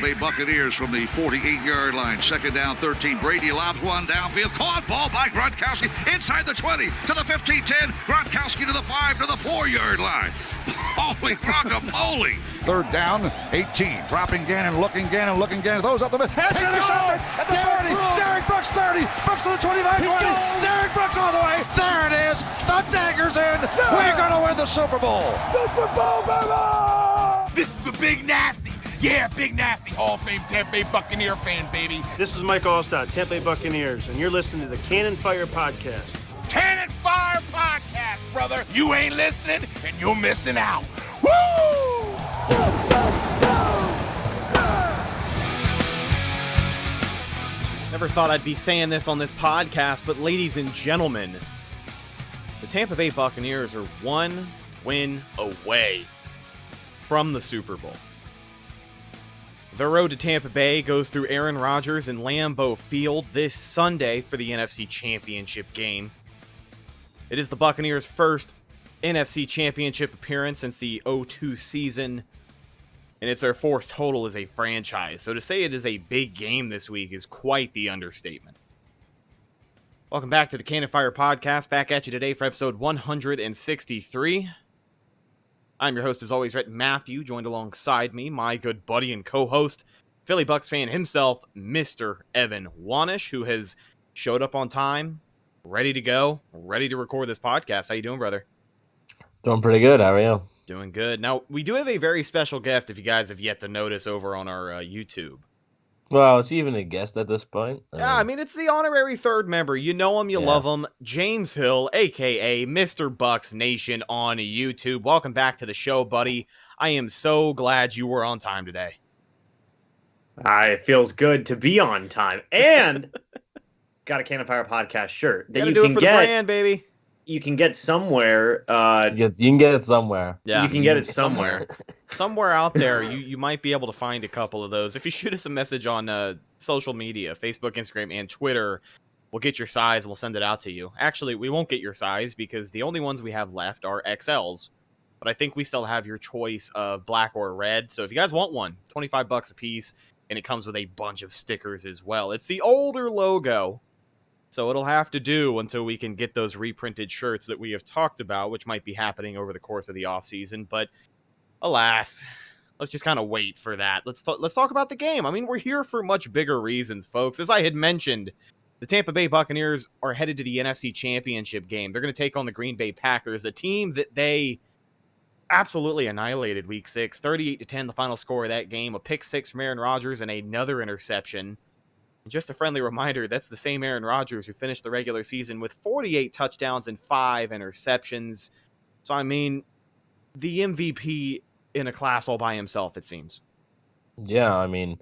Bay Buccaneers from the 48-yard line. Second down, 13. Brady lobs one downfield. Caught ball by Gronkowski inside the 20 to the 15-10. Gronkowski to the 5 to the 4-yard line. Holy guacamole. Third down, 18. Dropping Gannon, looking Gannon. Those up the middle. It's intercepted at the 40. Derek Brooks 30. Brooks to the 25, 20. Derek Brooks all the way. There it is. The dagger's in. We're going to win the Super Bowl. Super Bowl, baby! This is the Big Nasty. Yeah, Big Nasty. Hall of Fame Tampa Bay Buccaneer fan, baby. This is Mike Allstott, Tampa Bay Buccaneers, and you're listening to the Cannon Fire Podcast. Cannon Fire Podcast, brother. You ain't listening, and you're missing out. Woo! Never thought I'd be saying this on this podcast, but ladies and gentlemen, the Tampa Bay Buccaneers are one win away from the Super Bowl. The road to Tampa Bay goes through Aaron Rodgers and Lambeau Field this Sunday for the NFC Championship game. It is the Buccaneers' first NFC Championship appearance since the 2002 season, and it's their fourth total as a franchise. So to say it is a big game this week is quite the understatement. Welcome back to the Cannon Fire Podcast. Back at you today for episode 163. I'm your host, as always, Rhett Matthew, joined alongside me, my good buddy and co-host, Philly Bucks fan himself, Mr. Evan Wanish, who has showed up on time, ready to go, ready to record this podcast. How you doing, brother? Doing pretty good. How are you? Doing good. Now, we do have a very special guest, if you guys have yet to notice, over on our YouTube. Well, is he even a guest at this point? Yeah, I mean, it's the honorary third member. You know him, you love him. James Hill, a.k.a. Mr. Bucks Nation on YouTube. Welcome back to the show, buddy. I am so glad you were on time today. It feels good to be on time. And got a Cannon Fire Podcast shirt that you can get. Brand, baby. You can get somewhere. You can get it somewhere. Yeah, you can get it somewhere. Somewhere out there, you might be able to find a couple of those. If you shoot us a message on social media, Facebook, Instagram, and Twitter, we'll get your size and we'll send it out to you. Actually, we won't get your size because the only ones we have left are XLs. But I think we still have your choice of black or red. So if you guys want one, $25 a piece, and it comes with a bunch of stickers as well. It's the older logo, so it'll have to do until we can get those reprinted shirts that we have talked about, which might be happening over the course of the offseason. But alas, let's just kind of wait for that. Let's talk about the game. I mean, we're here for much bigger reasons, folks. As I had mentioned, the Tampa Bay Buccaneers are headed to the NFC Championship game. They're going to take on the Green Bay Packers, a team that they absolutely annihilated Week 6. 38-10, the final score of that game. A pick six from Aaron Rodgers and another interception. Just a friendly reminder, that's the same Aaron Rodgers who finished the regular season with 48 touchdowns and 5 interceptions. So, I mean, the MVP in a class all by himself, it seems. Yeah, I mean, it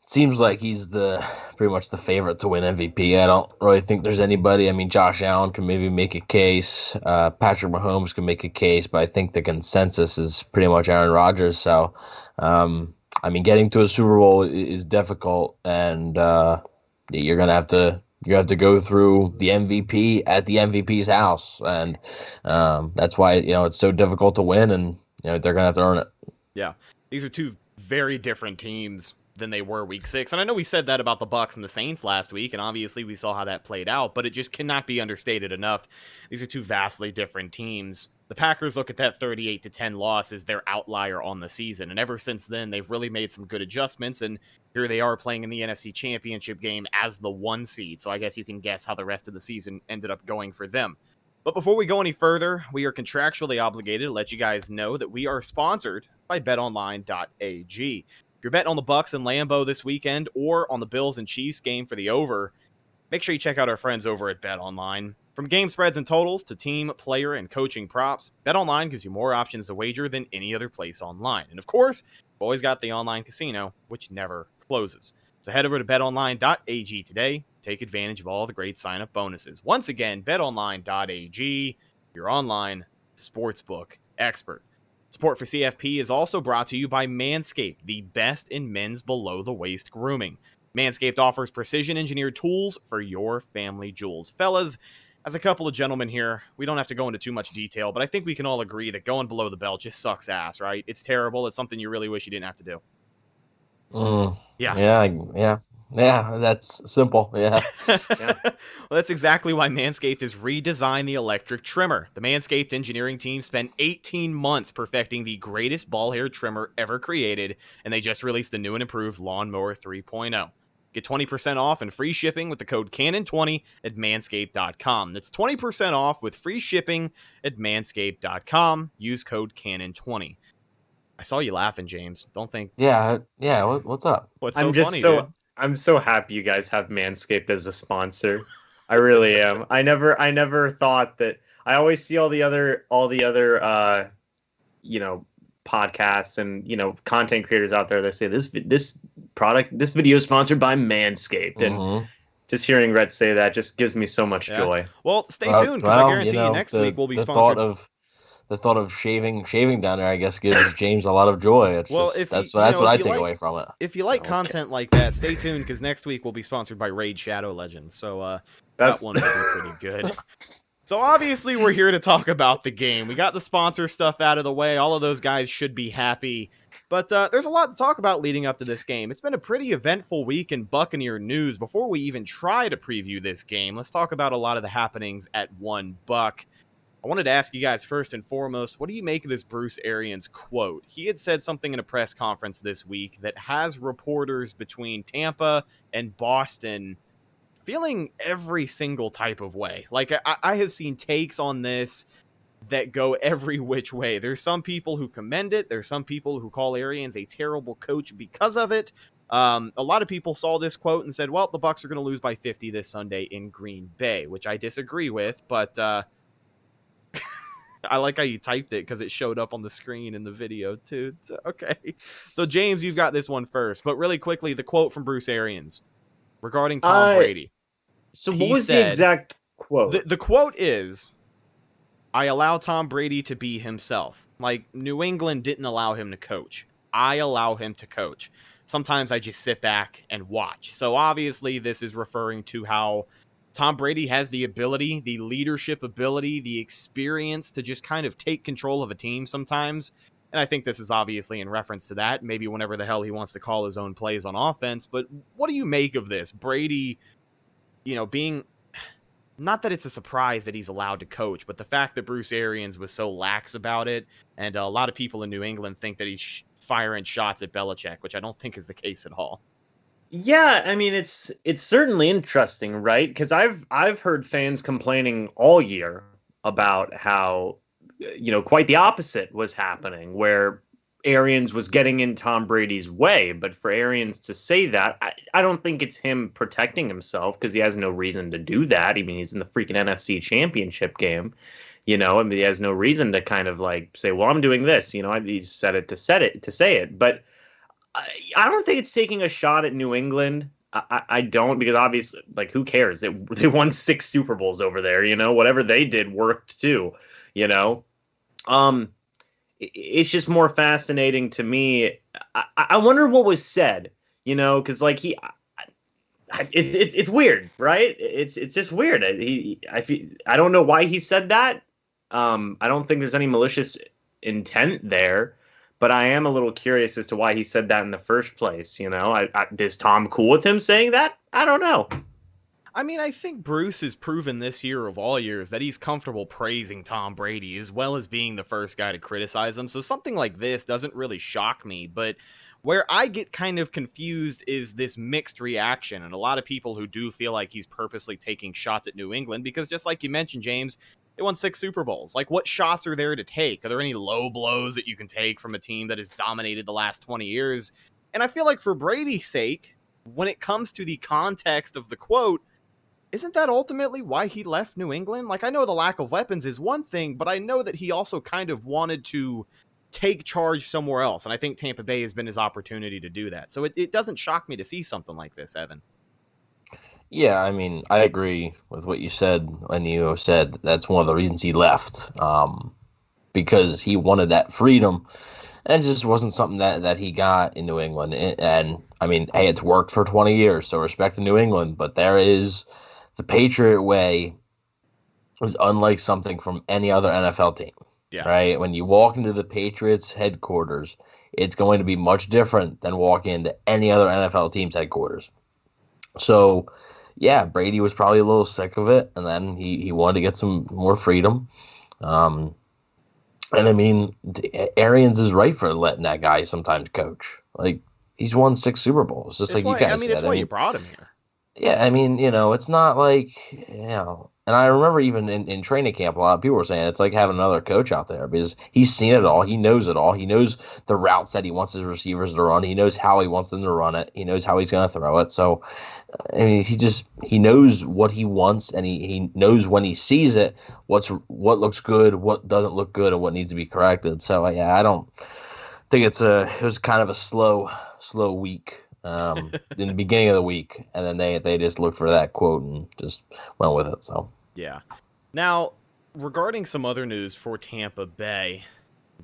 seems like he's pretty much the favorite to win MVP. I don't really think there's anybody. I mean, Josh Allen can maybe make a case. Patrick Mahomes can make a case, but I think the consensus is pretty much Aaron Rodgers. So, I mean, getting to a Super Bowl is difficult, and you're gonna have to go through the MVP at the MVP's house, and that's why it's so difficult to win, and they're gonna have to earn it. Yeah, these are two very different teams than they were Week 6, and I know we said that about the Bucs and the Saints last week, and obviously we saw how that played out, but it just cannot be understated enough. These are two vastly different teams. The Packers look at that 38-10 loss as their outlier on the season, and ever since then, they've really made some good adjustments, and here they are playing in the NFC Championship game as the 1 seed, so I guess you can guess how the rest of the season ended up going for them. But before we go any further, we are contractually obligated to let you guys know that we are sponsored by betonline.ag. If you're betting on the Bucs and Lambeau this weekend, or on the Bills and Chiefs game for the over, make sure you check out our friends over at BetOnline. From game spreads and totals to team, player, and coaching props, BetOnline gives you more options to wager than any other place online. And of course, we've always got the online casino, which never closes. So head over to betonline.ag today. Take advantage of all the great sign-up bonuses. Once again, betonline.ag, your online sportsbook expert. Support for CFP is also brought to you by Manscaped, the best in men's below-the-waist grooming. Manscaped offers precision-engineered tools for your family jewels. Fellas, as a couple of gentlemen here, we don't have to go into too much detail, but I think we can all agree that going below the belt just sucks ass, right? It's terrible. It's something you really wish you didn't have to do. Yeah. That's simple. Yeah. Well, that's exactly why Manscaped has redesigned the electric trimmer. The Manscaped engineering team spent 18 months perfecting the greatest ball hair trimmer ever created, and they just released the new and improved Lawnmower 3.0. Get 20% off and free shipping with the code Cannon20 at manscaped.com. That's 20% off with free shipping at manscaped.com. Use code Cannon20. I saw you laughing, James. Don't think. Yeah. What's up? What's so funny, dude? I'm so happy you guys have Manscaped as a sponsor. I really am. I never thought that. I always see all the other podcasts and content creators out there that say this video is sponsored by Manscaped, and just hearing Rhett say that just gives me so much joy. Well, stay tuned, because I guarantee you next week we'll be sponsored. The thought of shaving down there, I guess, gives James a lot of joy. That's what I take away from it. If you like content like that, stay tuned, because next week we'll be sponsored by Raid Shadow Legends. So that one will be pretty good. So obviously we're here to talk about the game. We got the sponsor stuff out of the way. All of those guys should be happy. But there's a lot to talk about leading up to this game. It's been a pretty eventful week in Buccaneer news. Before we even try to preview this game, let's talk about a lot of the happenings at $1. I wanted to ask you guys first and foremost, what do you make of this Bruce Arians quote? He had said something in a press conference this week that has reporters between Tampa and Boston feeling every single type of way. Like, I have seen takes on this that go every which way. There's some people who commend it. There's some people who call Arians a terrible coach because of it. A lot of people saw this quote and said, well, the Bucs are going to lose by 50 this Sunday in Green Bay, which I disagree with, but I like how you typed it because it showed up on the screen in the video too. Okay. So James, you've got this one first, but really quickly, the quote from Bruce Arians regarding Tom Brady. So what was the exact quote? The quote is, I allow Tom Brady to be himself. Like, New England didn't allow him to coach. I allow him to coach. Sometimes I just sit back and watch. So obviously this is referring to how Tom Brady has the ability, the leadership ability, the experience to just kind of take control of a team sometimes. And I think this is obviously in reference to that, maybe whenever the hell he wants to call his own plays on offense. But what do you make of this? Brady, being, not that it's a surprise that he's allowed to coach, but the fact that Bruce Arians was so lax about it. And a lot of people in New England think that he's firing shots at Belichick, which I don't think is the case at all. Yeah, I mean, it's certainly interesting, right? Because I've heard fans complaining all year about how, quite the opposite was happening, where Arians was getting in Tom Brady's way. But for Arians to say that, I don't think it's him protecting himself, because he has no reason to do that. I mean, he's in the freaking NFC Championship game, he has no reason to kind of like say, well, I'm doing this. He said it to say it, but I don't think it's taking a shot at New England. I don't, because obviously, like, who cares? They won 6 Super Bowls over there. Whatever they did worked too. It's just more fascinating to me. I wonder what was said. Because like it's weird, right? It's just weird. I don't know why he said that. I don't think there's any malicious intent there. But I am a little curious as to why he said that in the first place. Is Tom cool with him saying that? I don't know. I mean, I think Bruce has proven this year of all years that he's comfortable praising Tom Brady as well as being the first guy to criticize him. So something like this doesn't really shock me. But where I get kind of confused is this mixed reaction. And a lot of people who do feel like he's purposely taking shots at New England, because just like you mentioned, James, they won 6 Super Bowls. Like, what shots are there to take? Are there any low blows that you can take from a team that has dominated the last 20 years? And I feel like for Brady's sake, when it comes to the context of the quote, isn't that ultimately why he left New England? Like, I know the lack of weapons is one thing, but I know that he also kind of wanted to take charge somewhere else. And I think Tampa Bay has been his opportunity to do that. So it doesn't shock me to see something like this, Evan. Yeah, I mean, I agree with what you said when you said that's one of the reasons he left, because he wanted that freedom, and it just wasn't something that he got in New England. And I mean, hey, it's worked for 20 years, so respect to New England, but there is the Patriot way is unlike something from any other NFL team. Yeah. Right? When you walk into the Patriots headquarters, it's going to be much different than walking into any other NFL team's headquarters. So, yeah, Brady was probably a little sick of it, and then he wanted to get some more freedom. And I mean, Arians is right for letting that guy sometimes coach. Like, he's won 6 Super Bowls, just like you guys said. It's why you brought him here. Yeah, I mean, it's not like, and I remember even in training camp, a lot of people were saying it's like having another coach out there because he's seen it all. He knows it all. He knows the routes that he wants his receivers to run. He knows how he wants them to run it. He knows how he's going to throw it. So, I mean, he knows what he wants, and he knows when he sees it, what looks good, what doesn't look good, and what needs to be corrected. So, yeah, I don't think it was kind of a slow week. In the beginning of the week, and then they just looked for that quote and just went with it. So yeah. Now, regarding some other news for Tampa Bay,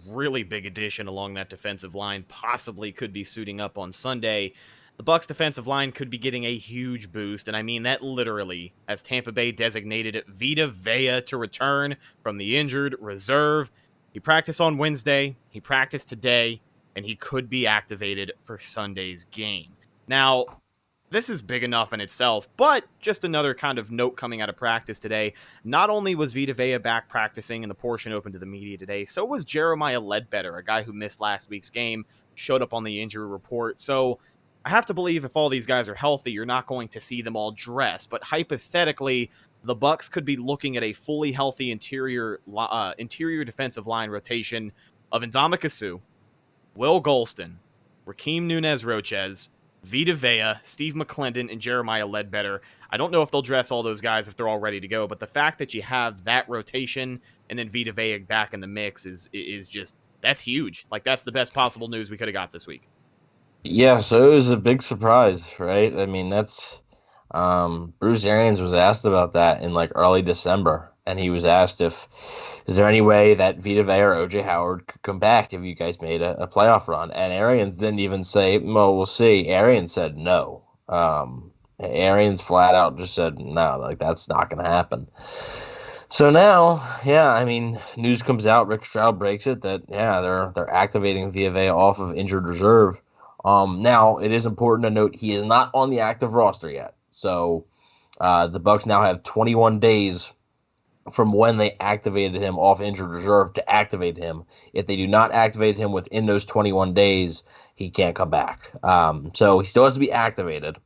really big addition along that defensive line possibly could be suiting up on Sunday. The Bucs defensive line could be getting a huge boost, and I mean that literally, as Tampa Bay designated Vita Vea to return from the injured reserve. He practiced on Wednesday, he practiced today, and he could be activated for Sunday's game. Now, this is big enough in itself, but just another kind of note coming out of practice today. Not only was Vita Vea back practicing and the portion open to the media today, so was Jeremiah Ledbetter, a guy who missed last week's game, showed up on the injury report. So I have to believe if all these guys are healthy, you're not going to see them all dressed. But hypothetically, the Bucs could be looking at a fully healthy interior defensive line rotation of Ndamukong Suh, Will Golston, Rakeem Nunez-Roches, Vita Vea, Steve McClendon, and Jeremiah Ledbetter. I don't know if they'll dress all those guys if they're all ready to go, but the fact that you have that rotation and then Vita Vea back in the mix is just, that's huge. Like, that's the best possible news we could have got this week. yeah, so it was a big surprise, right? I mean, that's Bruce Arians was asked about that in like early December, and he was asked is there any way that Vita Vea or OJ Howard could come back if you guys made a playoff run? And Arians didn't even say, well, we'll see. Arians said no. Arians flat out just said no, like that's not going to happen. So now, yeah, I mean, news comes out, Rick Stroud breaks it that, yeah, they're activating Vita Vea off of injured reserve. Now, it is important to note he is not on the active roster yet. So the Bucs now have 21 days from when they activated him off injured reserve to activate him. If they do not activate him within those 21 days, he can't come back. So he still has to be activated.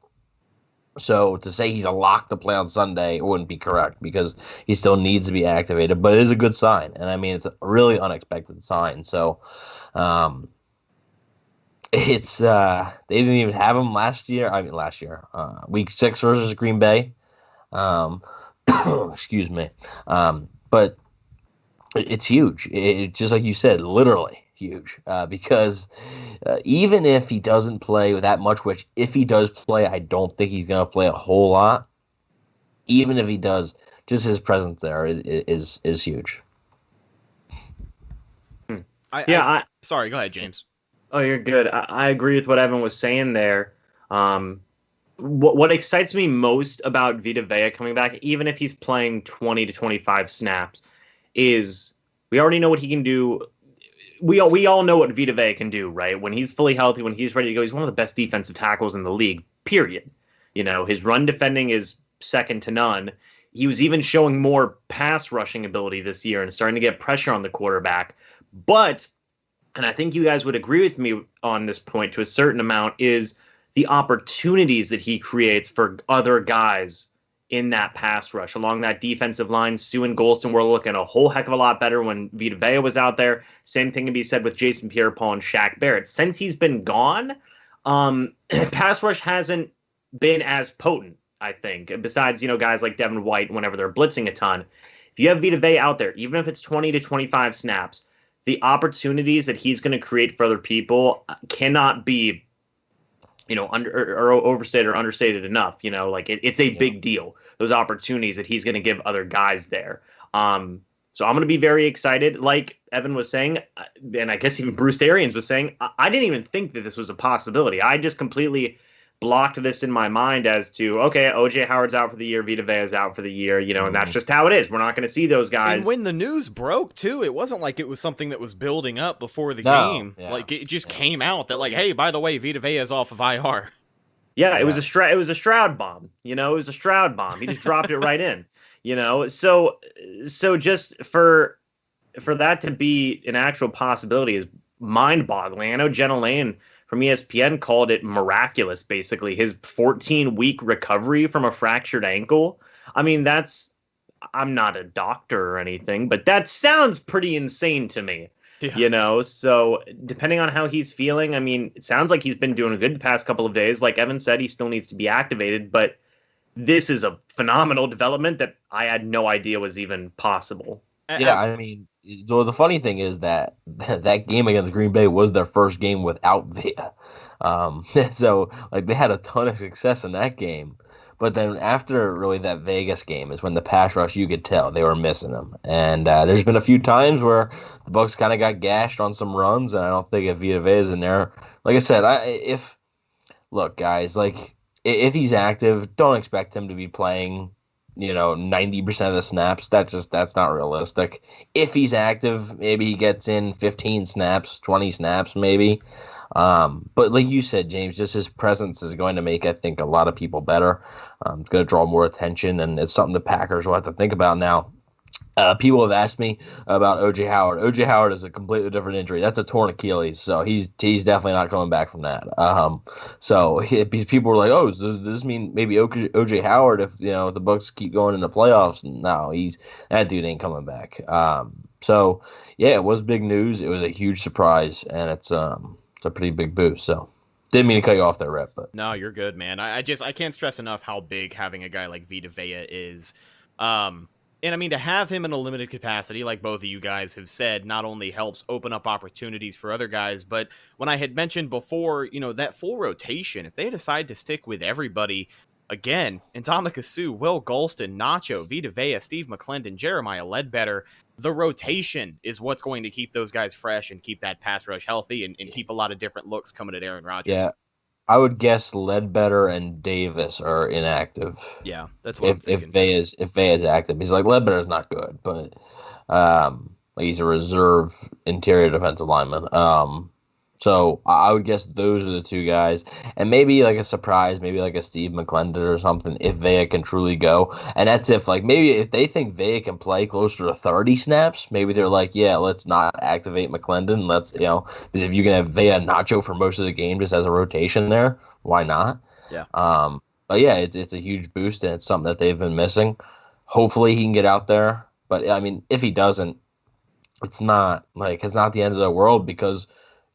So to say he's a lock to play on Sunday wouldn't be correct because he still needs to be activated, but it is a good sign. And I mean, it's a really unexpected sign. So it's they didn't even have him last year, week 6 versus Green Bay. Excuse me. But it's huge. It's just like you said, literally huge. Because even if he doesn't play that much, which if he does play, I don't think he's going to play a whole lot. Even if he does, just his presence there is huge. Sorry, go ahead, James. Oh, you're good. I agree with what Evan was saying there. What excites me most about Vita Vea coming back, even if he's playing 20 to 25 snaps, is we already know what he can do. We all know what Vita Vea can do, right? When he's fully healthy, when he's ready to go, he's one of the best defensive tackles in the league, period. His run defending is second to none. He was even showing more pass rushing ability this year and starting to get pressure on the quarterback. But, and I think you guys would agree with me on this point to a certain amount, is the opportunities that he creates for other guys in that pass rush along that defensive line. Suh and Golston were looking a whole heck of a lot better when Vita Vea was out there. Same thing can be said with Jason Pierre-Paul and Shaq Barrett. Since he's been gone, pass rush hasn't been as potent, I think, besides, guys like Devin White whenever they're blitzing a ton. If you have Vita Vea out there, even if it's 20 to 25 snaps, the opportunities that he's going to create for other people cannot be overstated or understated enough. It's a big deal, those opportunities that he's going to give other guys there. So I'm going to be very excited. Like Evan was saying, and I guess even Bruce Arians was saying, I didn't even think that this was a possibility. I just completely blocked this in my mind as to, okay, OJ Howard's out for the year, Vita Vea's out for the year, and that's just how it is. We're not going to see those guys. And when the news broke too, it wasn't like it was something that was building up before the game. Yeah. Like it just came out that like, hey, by the way, Vita Vea is off of IR. Yeah, it was a Stroud bomb. It was a Stroud bomb. He just dropped it right in. So just for that to be an actual possibility is mind-boggling. I know Jenna Lane from ESPN called it miraculous, basically, his 14-week recovery from a fractured ankle. I mean, I'm not a doctor or anything, but that sounds pretty insane to me. Yeah. So depending on how he's feeling, I mean, it sounds like he's been doing good the past couple of days. Like Evan said, he still needs to be activated, but this is a phenomenal development that I had no idea was even possible. Yeah, I mean, the funny thing is that game against Green Bay was their first game without Vea. So, like, they had a ton of success in that game. But then after, really, that Vegas game is when the pass rush, you could tell they were missing him. And there's been a few times where the Bucs kind of got gashed on some runs, and I don't think if Vita Vea is in there. Like I said, look, guys, like, if he's active, don't expect him to be playing 90% of the snaps. That's not realistic. If he's active, maybe he gets in 15 snaps, 20 snaps, maybe. But like you said, James, just his presence is going to make, I think, a lot of people better. It's going to draw more attention, and it's something the Packers will have to think about now. People have asked me about O.J. Howard. O.J. Howard is a completely different injury. That's a torn Achilles, so he's definitely not coming back from that. So people were like, "Oh, does this mean maybe O.J. Howard if the Bucs keep going in the playoffs?" No, that dude ain't coming back. So yeah, it was big news. It was a huge surprise, and it's a pretty big boost. So didn't mean to cut you off there, Rhett, but no, you're good, man. I can't stress enough how big having a guy like Vita Vea is. And I mean, to have him in a limited capacity, like both of you guys have said, not only helps open up opportunities for other guys, but when I had mentioned before, that full rotation, if they decide to stick with everybody, again, Ndamukong Suh, Will Golston, Nacho, Vita Vea, Steve McClendon, Jeremiah Ledbetter, the rotation is what's going to keep those guys fresh and keep that pass rush healthy and keep a lot of different looks coming at Aaron Rodgers. Yeah. I would guess Ledbetter and Davis are inactive. Yeah, that's what I'm thinking. If Vea's active, he's like Ledbetter's not good, but he's a reserve interior defensive lineman. So I would guess those are the two guys, and maybe like a surprise, maybe like a Steve McClendon or something if Vea can truly go. And that's if maybe if they think Vea can play closer to 30 snaps, maybe they're like, yeah, let's not activate McClendon. Let's because if you can have Vea and Nacho for most of the game just as a rotation there, why not? Yeah. But yeah, it's a huge boost, and it's something that they've been missing. Hopefully he can get out there, but I mean, if he doesn't, it's not the end of the world because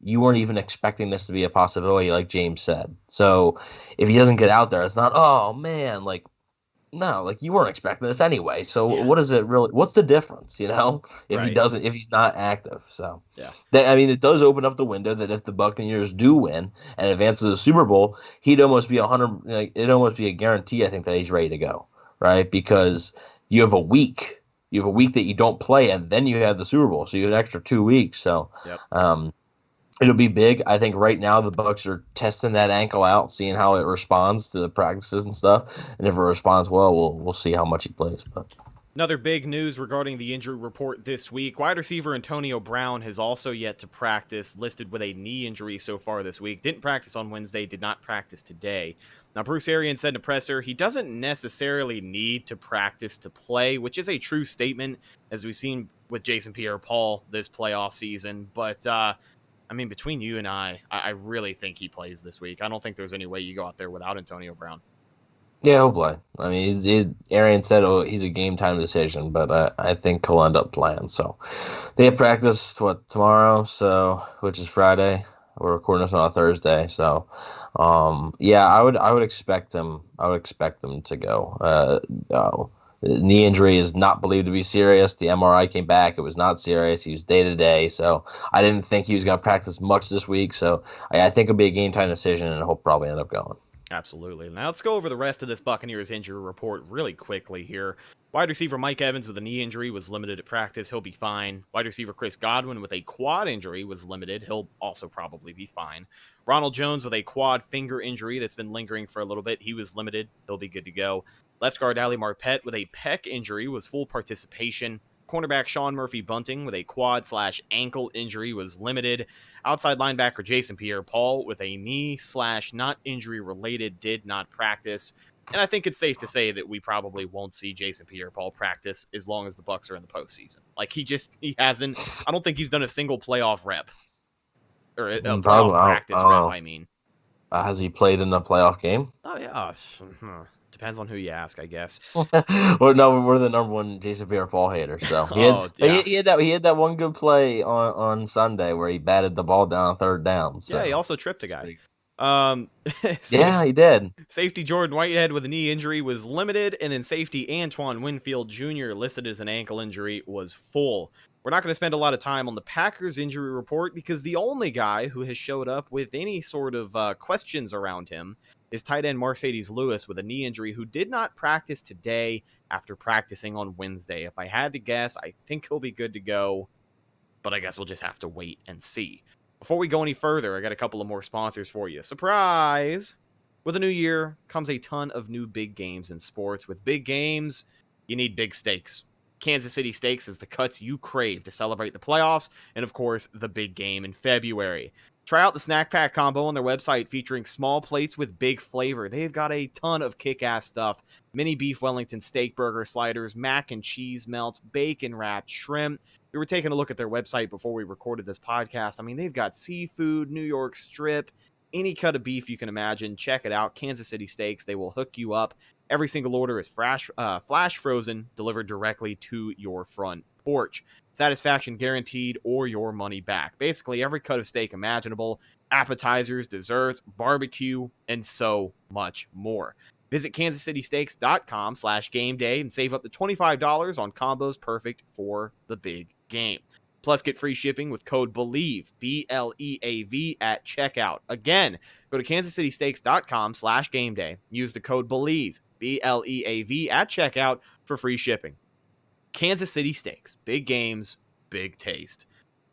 you weren't even expecting this to be a possibility, like James said. So if he doesn't get out there, it's not, oh man, no, you weren't expecting this anyway. So What is it really? What's the difference? If he's not active. So yeah, it does open up the window that if the Buccaneers do win and advance to the Super Bowl, he'd almost be it'd almost be a guarantee. I think that he's ready to go, right? Because you have a week. You have a week that you don't play, and then you have the Super Bowl, so you have an extra 2 weeks. So, yep. It'll be big. I think right now the Bucs are testing that ankle out, seeing how it responds to the practices and stuff. And if it responds well, we'll see how much he plays. But another big news regarding the injury report this week. Wide receiver Antonio Brown has also yet to practice, listed with a knee injury so far this week. Didn't practice on Wednesday, did not practice today. Now, Bruce Arians said in a presser he doesn't necessarily need to practice to play, which is a true statement, as we've seen with Jason Pierre-Paul this playoff season. But, between you and I really think he plays this week. I don't think there's any way you go out there without Antonio Brown. Yeah, he'll play. Arian said he's a game time decision, but I think he'll end up playing. So they have practice tomorrow, which is Friday. We're recording this on a Thursday, so I would expect him. I would expect him to go. Knee injury is not believed to be serious. The MRI came back. It was not serious. He was day-to-day, so I didn't think he was going to practice much this week. So I think it'll be a game-time decision, and he'll probably end up going. Absolutely. Now let's go over the rest of this Buccaneers injury report really quickly here. Wide receiver Mike Evans with a knee injury was limited at practice. He'll be fine. Wide receiver Chris Godwin with a quad injury was limited. He'll also probably be fine. Ronald Jones with a quad finger injury that's been lingering for a little bit. He was limited. He'll be good to go. Left guard Ali Marpet with a pec injury was full participation. Cornerback Sean Murphy-Bunting with a quad/ankle injury was limited. Outside linebacker Jason Pierre-Paul with a knee/not injury related did not practice. And I think it's safe to say that we probably won't see Jason Pierre-Paul practice as long as the Bucs are in the postseason. Like he hasn't. I don't think he's done a single playoff rep or a playoff practice rep. I mean, has he played in a playoff game? Oh yeah. Depends on who you ask, I guess. Well, no, we're the number one Jason Pierre-Paul hater. So he had that one good play on Sunday where he batted the ball down on third down. So. Yeah, he also tripped a guy. Yeah, he did. Safety Jordan Whitehead with a knee injury was limited, and then safety Antoine Winfield Jr. listed as an ankle injury was full. We're not going to spend a lot of time on the Packers injury report because the only guy who has showed up with any sort of questions around him is tight end Mercedes Lewis with a knee injury who did not practice today after practicing on Wednesday. If I had to guess, I think he'll be good to go, but I guess we'll just have to wait and see. Before we go any further, I got a couple of more sponsors for you. Surprise! With a new year comes a ton of new big games in sports. With big games, you need big stakes. Kansas City Steaks is the cuts you crave to celebrate the playoffs and, of course, the big game in February. Try out the snack pack combo on their website featuring small plates with big flavor. They've got a ton of kick-ass stuff. Mini beef Wellington steak burger sliders, mac and cheese melts, bacon wrapped shrimp. We were taking a look at their website before we recorded this podcast. I mean, they've got seafood, New York strip, any cut of beef you can imagine. Check it out. Kansas City Steaks. They will hook you up. Every single order is flash frozen, delivered directly to your front porch. Satisfaction guaranteed or your money back. Basically, every cut of steak imaginable, appetizers, desserts, barbecue, and so much more. Visit kansascitysteaks.com/gameday and save up to $25 on combos perfect for the big game. Plus, get free shipping with code BELIEVE, BLEAV, at checkout. Again, go to kansascitysteaks.com/gameday. Use the code BELIEVE, BLEAV, at checkout for free shipping. Kansas City Steaks. Big games, big taste.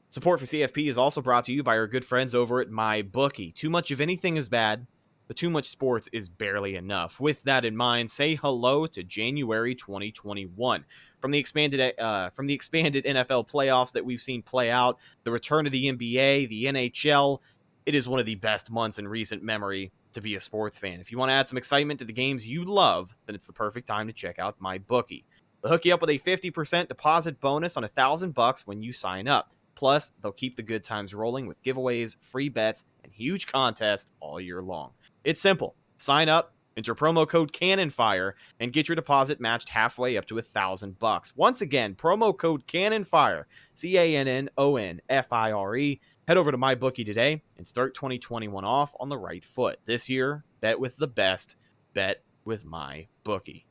Support for CFP is also brought to you by our good friends over at MyBookie. Too much of anything is bad, but too much sports is barely enough. With that in mind, say hello to January 2021. From the expanded NFL playoffs that we've seen play out, the return of the NBA, the NHL, it is one of the best months in recent memory to be a sports fan. If you want to add some excitement to the games you love, then it's the perfect time to check out MyBookie. They'll hook you up with a 50% deposit bonus on $1,000 when you sign up. Plus, they'll keep the good times rolling with giveaways, free bets, and huge contests all year long. It's simple. Sign up, enter promo code CannonFire, and get your deposit matched halfway up to $1,000. Once again, promo code CannonFire, CANNONFIRE. Head over to MyBookie today and start 2021 off on the right foot. This year, bet with the best. Bet with MyBookie.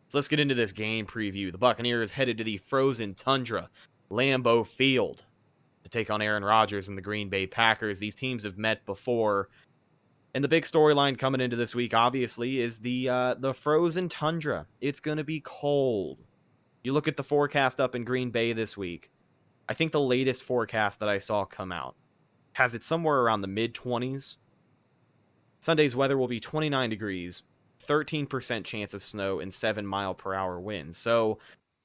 So let's get into this game preview. The Buccaneers headed to the frozen tundra, Lambeau Field, to take on Aaron Rodgers and the Green Bay Packers. These teams have met before. And the big storyline coming into this week, obviously, is the frozen tundra. It's going to be cold. You look at the forecast up in Green Bay this week. I think the latest forecast that I saw come out has it somewhere around the mid-20s. Sunday's weather will be 29 degrees, 13% chance of snow, and 7-mile-per-hour winds. So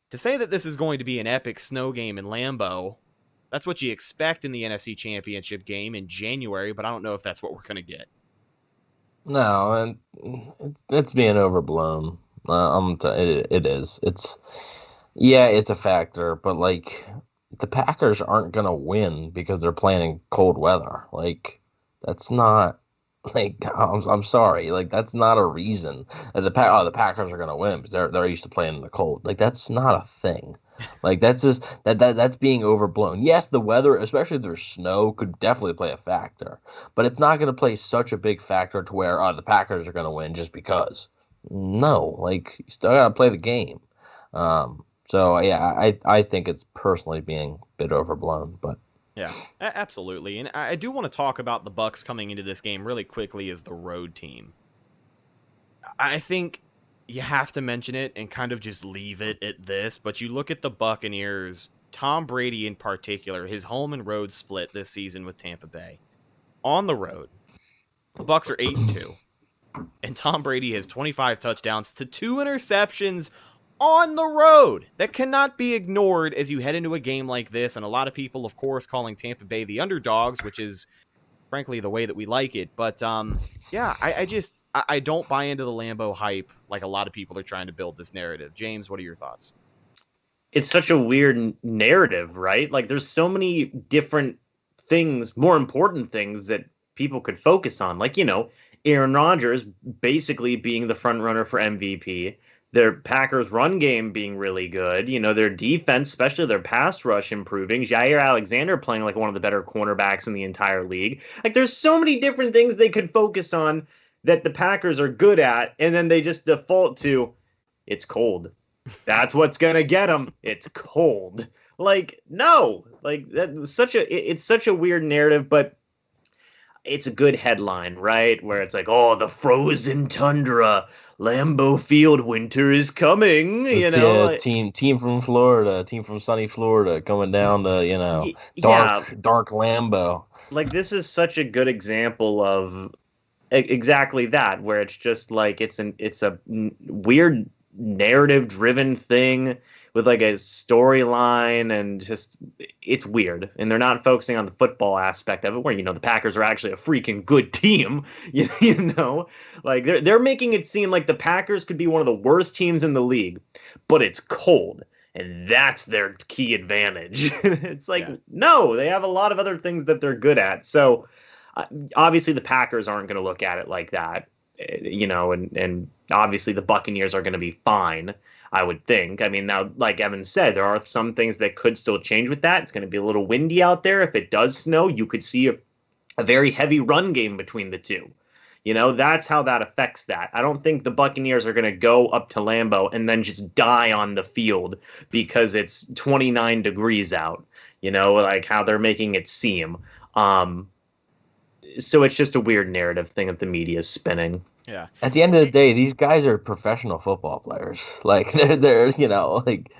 to say that this is going to be an epic snow game in Lambeau, that's what you expect in the NFC Championship game in January, but I don't know if that's what we're going to get. No, and it's being overblown. It is. It's a factor, but like the Packers aren't gonna win because they're playing in cold weather. Like that's not like I'm sorry, like that's not a reason. The Packers are gonna win because they're used to playing in the cold. Like that's not a thing. Like that's just that's being overblown. Yes, the weather, especially if there's snow, could definitely play a factor, but it's not going to play such a big factor to where the Packers are going to win just because. No, like you still got to play the game. So yeah, I think it's personally being a bit overblown, but yeah, absolutely. And I do want to talk about the Bucs coming into this game really quickly as the road team. I think you have to mention it and kind of just leave it at this, but you look at the Buccaneers, Tom Brady in particular, his home and road split this season with Tampa Bay. On the road, the Bucs are 8-2, and Tom Brady has 25 touchdowns to 2 interceptions on the road. That cannot be ignored as you head into a game like this, and a lot of people, of course, calling Tampa Bay the underdogs, which is, frankly, the way that we like it. But, yeah, I don't buy into the Lambeau hype like a lot of people are trying to build this narrative. James, what are your thoughts? It's such a weird narrative, right? Like, there's so many different things, more important things that people could focus on. Like, Aaron Rodgers basically being the front runner for MVP. Their Packers run game being really good. Their defense, especially their pass rush, improving. Jair Alexander playing like one of the better cornerbacks in the entire league. Like, there's so many different things they could focus on that the Packers are good at, and then they just default to, it's cold. That's what's gonna get them. It's cold. Like, no, like it's such a weird narrative, but it's a good headline, right? Where it's like, oh, the frozen tundra, Lambeau Field, winter is coming. Team from Florida, team from sunny Florida, coming down to dark Lambeau. Like, this is such a good example of exactly that, where it's just like it's a weird narrative driven thing with like a storyline, and just it's weird, and they're not focusing on the football aspect of it, where the Packers are actually a freaking good team. Like they're making it seem like the Packers could be one of the worst teams in the league, but it's cold, and that's their key advantage. It's like, no, they have a lot of other things that they're good at. So obviously the Packers aren't going to look at it like that, and obviously the Buccaneers are going to be fine, I would think. I mean, now, like Evan said, there are some things that could still change with that. It's going to be a little windy out there. If it does snow, you could see a very heavy run game between the two. That's how that affects that. I don't think the Buccaneers are going to go up to Lambeau and then just die on the field because it's 29 degrees out, like how they're making it seem. So it's just a weird narrative thing that the media is spinning. Yeah. At the end of the day, these guys are professional football players. Like they're like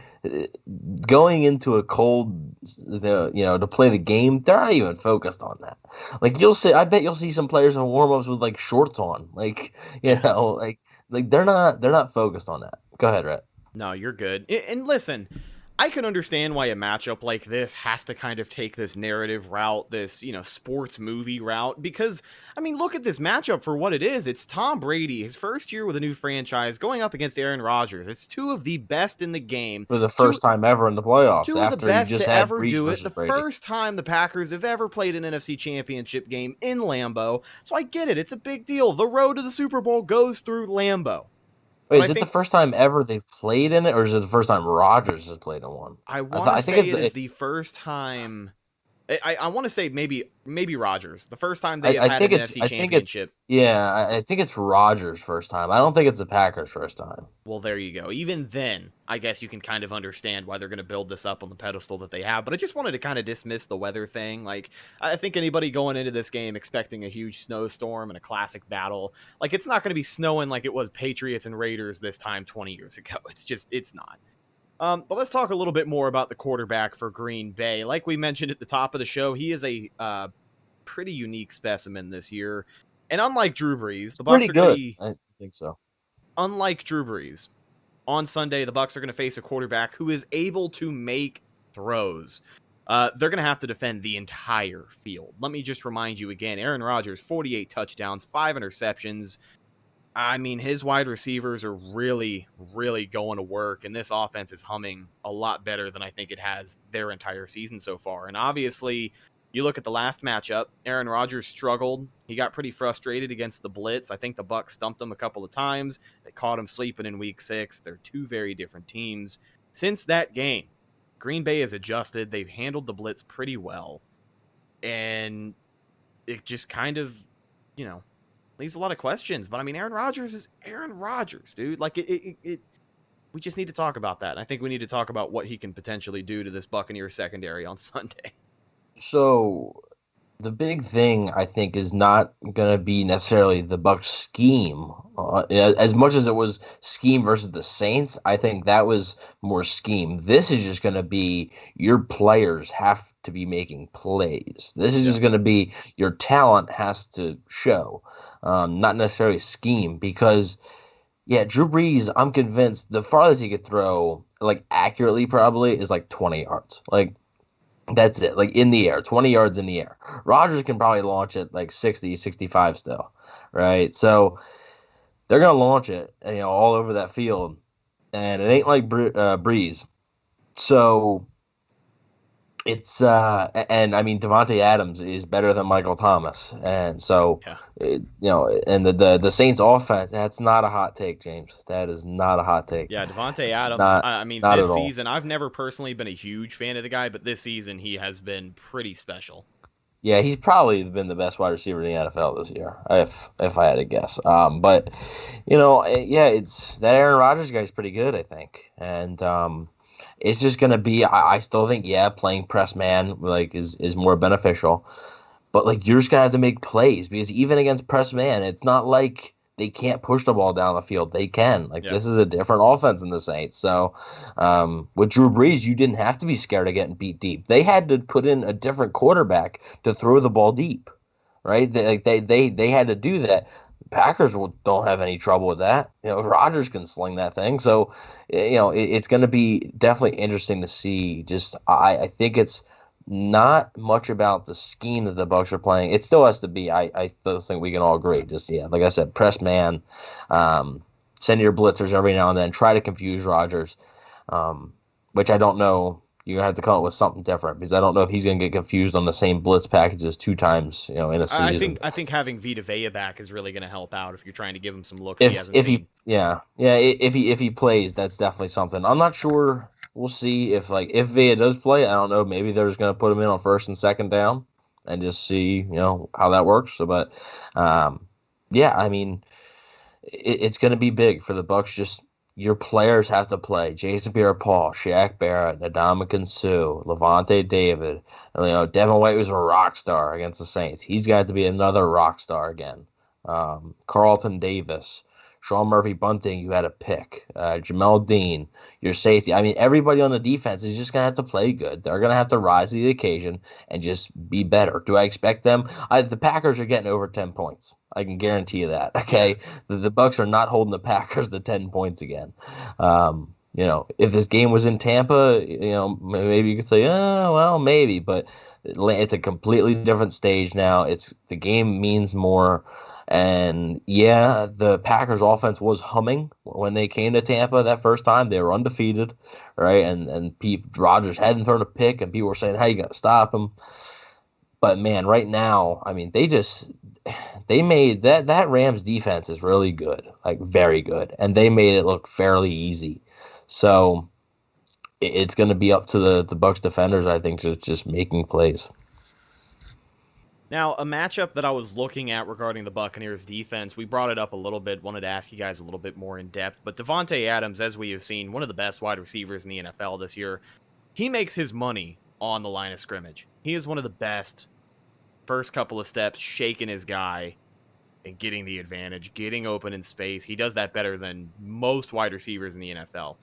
going into a cold, to play the game. They're not even focused on that. Like I bet you'll see some players in warm-ups with like shorts on. Like like they're not focused on that. Go ahead, Rhett. No, you're good. And listen, I can understand why a matchup like this has to kind of take this narrative route, this, sports movie route, because, I mean, look at this matchup for what it is. It's Tom Brady, his first year with a new franchise, going up against Aaron Rodgers. It's two of the best in the game. For the first time ever in the playoffs. Two of the best to ever do it. The first time the Packers have ever played an NFC Championship game in Lambeau. So I get it. It's a big deal. The road to the Super Bowl goes through Lambeau. Wait, is it the first time ever they've played in it, or is it the first time Rodgers has played in one? I want to say it is the first time. I want to say maybe Rodgers. The first time they had an NFC Championship. I think it's Rodgers' first time. I don't think it's the Packers' first time. Well, there you go. Even then, I guess you can kind of understand why they're going to build this up on the pedestal that they have. But I just wanted to kind of dismiss the weather thing. Like, I think anybody going into this game expecting a huge snowstorm and a classic battle, like, it's not going to be snowing like it was Patriots and Raiders this time 20 years ago. It's not. But let's talk a little bit more about the quarterback for Green Bay. Like we mentioned at the top of the show, he is a pretty unique specimen this year. And unlike Drew Brees, the Bucs are going to be... I think so. Unlike Drew Brees, on Sunday, the Bucs are going to face a quarterback who is able to make throws. They're going to have to defend the entire field. Let me just remind you again, Aaron Rodgers, 48 touchdowns, 5 interceptions. I mean, his wide receivers are really, really going to work, and this offense is humming a lot better than I think it has their entire season so far. And obviously, you look at the last matchup, Aaron Rodgers struggled. He got pretty frustrated against the blitz. I think the Bucs stumped him a couple of times. They caught him sleeping in week 6. They're two very different teams. Since that game, Green Bay has adjusted. They've handled the blitz pretty well. And it just kind of, leaves a lot of questions. But I mean, Aaron Rodgers is Aaron Rodgers, dude. Like we just need to talk about that. I think we need to talk about what he can potentially do to this Buccaneer secondary on Sunday. So The big thing I think is not going to be necessarily the Bucs scheme. As much as it was scheme versus the Saints, I think that was more scheme. This is just going to be your players have to be making plays. This is just going to be your talent has to show, not necessarily scheme. Because, yeah, Drew Brees, I'm convinced the farthest he could throw, like accurately probably, is like 20 yards. Like, that's it, like in the air, 20 yards in the air. Rodgers can probably launch it like 60, 65 still, right? So they're going to launch it, all over that field, and it ain't like Breeze. So it's and I mean Devonte Adams is better than Michael Thomas, and so and the Saints offense, that's not a hot take, James. That is not a hot take. Yeah, Devonte Adams. I mean, not this at all. season, I've never personally been a huge fan of the guy, but this season he has been pretty special. Yeah, he's probably been the best wide receiver in the NFL this year, if I had to guess. But it's that Aaron Rodgers guy's pretty good, I think, and it's just gonna be. I still think playing press man like is more beneficial, but like you're just gonna have to make plays because even against press man, it's not like they can't push the ball down the field. They can. This is a different offense in the Saints. So with Drew Brees, you didn't have to be scared of getting beat deep. They had to put in a different quarterback to throw the ball deep, right? They had to do that. Packers don't have any trouble with that. Rodgers can sling that thing. So, it's going to be definitely interesting to see. Just I think it's not much about the scheme that the Bucs are playing. It still has to be. I still think we can all agree. Just like I said, press man, send your blitzers every now and then. Try to confuse Rodgers, which I don't know. You're gonna have to come up with something different because I don't know if he's gonna get confused on the same blitz packages 2 times, in a season. I think having Vita Vea back is really gonna help out if you're trying to give him some looks if he hasn't seen. If he plays, that's definitely something. I'm not sure. We'll see if Vea does play. I don't know. Maybe they're just gonna put him in on 1st and 2nd down and just see how that works. So, but I mean, it's gonna be big for the Bucs. Just your players have to play. Jason Pierre-Paul, Shaq Barrett, Ndamukong Suh, Lavonte David. Devin White was a rock star against the Saints. He's got to be another rock star again. Carlton Davis, Sean Murphy-Bunting, you had to pick. Jamel Dean, your safety. I mean, everybody on the defense is just going to have to play good. They're going to have to rise to the occasion and just be better. Do I expect them? The Packers are getting over 10 points. I can guarantee you that. Okay, the Bucs are not holding the Packers to 10 points again. If this game was in Tampa, maybe you could say, maybe, but it's a completely different stage now. The game means more, and the Packers offense was humming when they came to Tampa that first time. They were undefeated, right? And Rodgers hadn't thrown a pick, and people were saying, "How you gonna stop him?" But man, right now, I mean, they made that Rams defense is really good, like very good, and they made it look fairly easy. So it's going to be up to the Bucs defenders, I think, just making plays. Now, a matchup that I was looking at regarding the Buccaneers defense, we brought it up a little bit, wanted to ask you guys a little bit more in depth, but Devonte Adams, as we have seen, one of the best wide receivers in the NFL this year, he makes his money on the line of scrimmage. He is one of the best. First couple of steps, shaking his guy and getting the advantage, getting open in space. He does that better than most wide receivers in the NFL.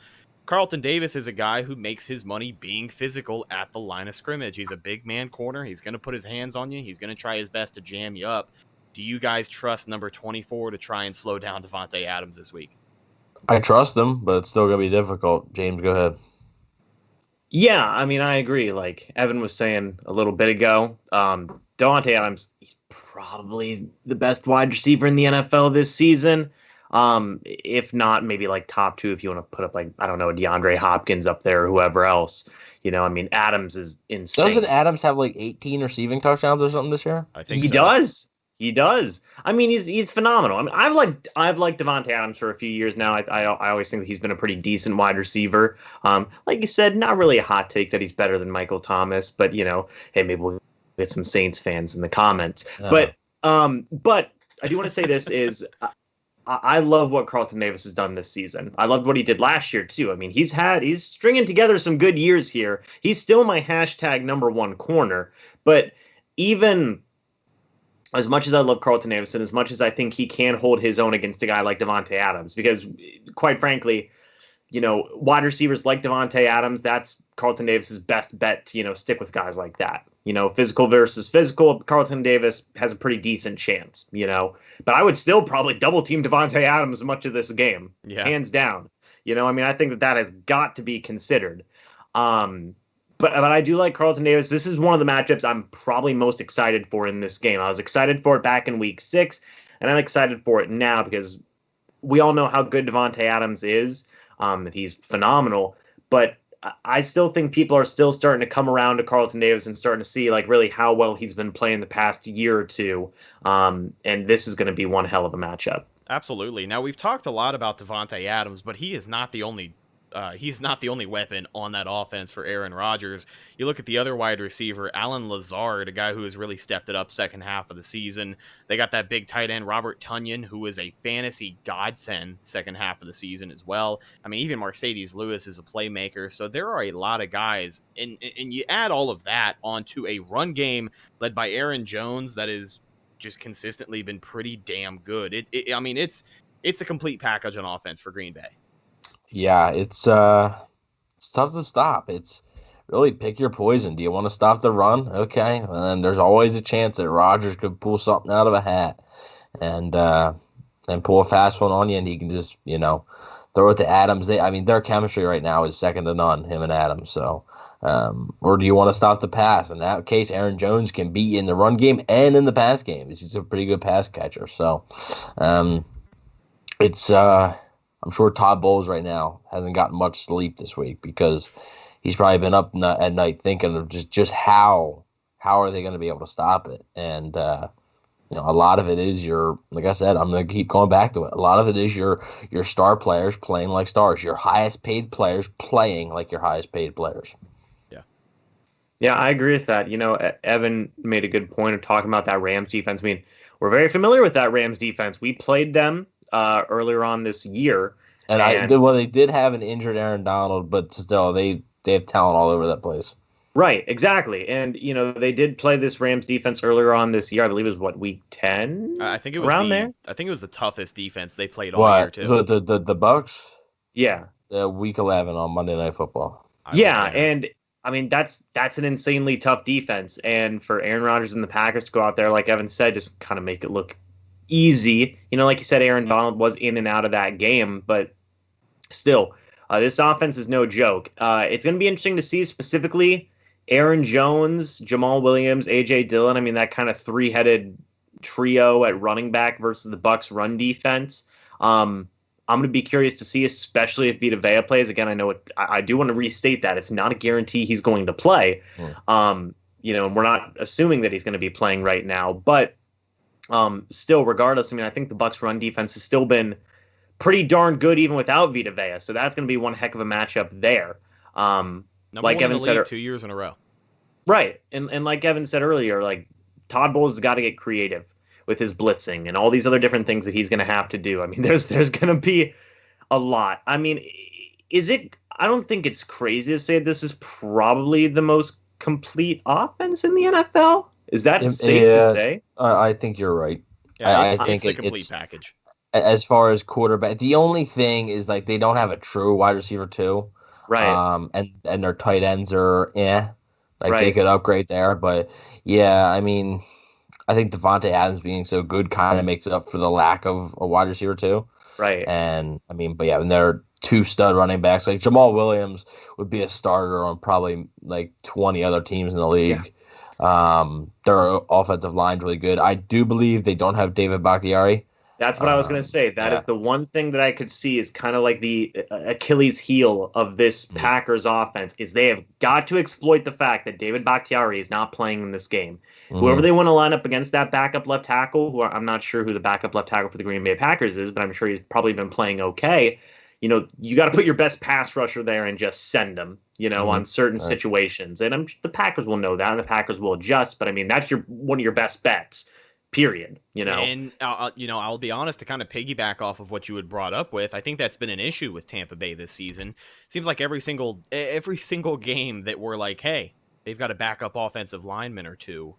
Carlton Davis is a guy who makes his money being physical at the line of scrimmage. He's a big man corner. He's going to put his hands on you. He's going to try his best to jam you up. Do you guys trust number 24 to try and slow down Devonte Adams this week? I trust him, but it's still going to be difficult. James, go ahead. Yeah, I mean, I agree. Like Evan was saying a little bit ago, Dante Adams, he's probably the best wide receiver in the NFL this season. If not, maybe like top 2 if you want to put up like, I don't know, DeAndre Hopkins up there or whoever else. I mean, Adams is insane. Doesn't Adams have like 18 receiving touchdowns or something this year? I think he does. He does. I mean, he's phenomenal. I mean, I've liked Devonte Adams for a few years now. I always think that he's been a pretty decent wide receiver. Like you said, not really a hot take that he's better than Michael Thomas, but hey, maybe we'll get some Saints fans in the comments. But I do want to say this is I love what Carlton Davis has done this season. I loved what he did last year too. I mean, he's stringing together some good years here. He's still my #1 corner, but even as much as I love Carlton Davis and as much as I think he can hold his own against a guy like Devonte Adams, because quite frankly, wide receivers like Devonte Adams, that's Carlton Davis's best bet to, stick with guys like that. Physical versus physical, Carlton Davis has a pretty decent chance, But I would still probably double team Devonte Adams much of this game, hands down. I think that has got to be considered. But I do like Carlton Davis. This is one of the matchups I'm probably most excited for in this game. I was excited for it back in week 6, and I'm excited for it now because we all know how good Devonte Adams is. He's phenomenal, but I still think people are still starting to come around to Carlton Davis and starting to see really how well he's been playing the past year or two. And this is going to be one hell of a matchup. Absolutely. Now, we've talked a lot about Davonte Adams, but he is not the only weapon on that offense for Aaron Rodgers. You look at the other wide receiver, Allen Lazard, a guy who has really stepped it up second half of the season. They got that big tight end, Robert Tonyan, who is a fantasy godsend second half of the season as well. Even Mercedes Lewis is a playmaker. So there are a lot of guys. And you add all of that onto a run game led by Aaron Jones that is just consistently been pretty damn good. It's a complete package on offense for Green Bay. Yeah, it's tough to stop. It's really pick your poison. Do you want to stop the run? Okay, and then there's always a chance that Rodgers could pull something out of a hat and pull a fast one on you, and he can just throw it to Adams. Their chemistry right now is second to none, him and Adams. So, or do you want to stop the pass? In that case, Aaron Jones can be in the run game and in the pass game. He's a pretty good pass catcher. So, I'm sure Todd Bowles right now hasn't gotten much sleep this week because he's probably been up at night thinking of just how are they going to be able to stop it. And, a lot of it is like I said, I'm going to keep going back to it. A lot of it is your star players playing like stars, your highest paid players playing like your highest paid players. Yeah. Yeah, I agree with that. Evan made a good point of talking about that Rams defense. We're very familiar with that Rams defense. We played them earlier on this year. And they did have an injured Aaron Donald, but still they have talent all over that place. Right, exactly. And they did play this Rams defense earlier on this year. I believe it was week 10? I think it was around there. I think it was the toughest defense they played all year too. So the Bucks? Yeah. Week 11 on Monday Night Football. And that's an insanely tough defense. And for Aaron Rodgers and the Packers to go out there, like Evan said, just kind of make it look easy. Like you said, Aaron Donald was in and out of that game, but still, this offense is no joke. It's going to be interesting to see specifically Aaron Jones, Jamal Williams, A.J. Dillon. That kind of three-headed trio at running back versus the Bucs run defense. I'm going to be curious to see, especially if Vita Vea plays. Again, I do want to restate that. It's not a guarantee he's going to play. And we're not assuming that he's going to be playing right now, but still, regardless, I think the Bucs run defense has still been pretty darn good even without Vita Vea. So that's going to be one heck of a matchup there. Like Evan said, 2 years in a row. Right. And like Evan said earlier, Todd Bowles has got to get creative with his blitzing and all these other different things that he's going to have to do. There's going to be a lot. I don't think it's crazy to say this is probably the most complete offense in the NFL. Is that safe to say? I think you're right. Yeah, I think it's the complete package. As far as quarterback, the only thing is they don't have a true wide receiver too, right? And their tight ends are right. They could upgrade there, but yeah, I think Devonte Adams being so good kind of makes up for the lack of a wide receiver too, right? And but yeah, and they're two stud running backs. Like Jamal Williams would be a starter on probably 20 other teams in the league. Yeah. Their offensive line's really good. I do believe they don't have David Bakhtiari. That's what I was going to say. That is the one thing that I could see is kind of like the Achilles heel of this Packers offense is they have got to exploit the fact that David Bakhtiari is not playing in this game. Whoever they want to line up against that backup left tackle, I'm not sure who the backup left tackle for the Green Bay Packers is, but I'm sure he's probably been playing okay. You got to put your best pass rusher there and just send them, on certain situations. And the Packers will know that, and the Packers will adjust. But, that's one of your best bets. Period. And I'll be honest, to kind of piggyback off of what you had brought up with, I think that's been an issue with Tampa Bay this season. Seems like every single game that we're like, hey, they've got a backup offensive lineman or two.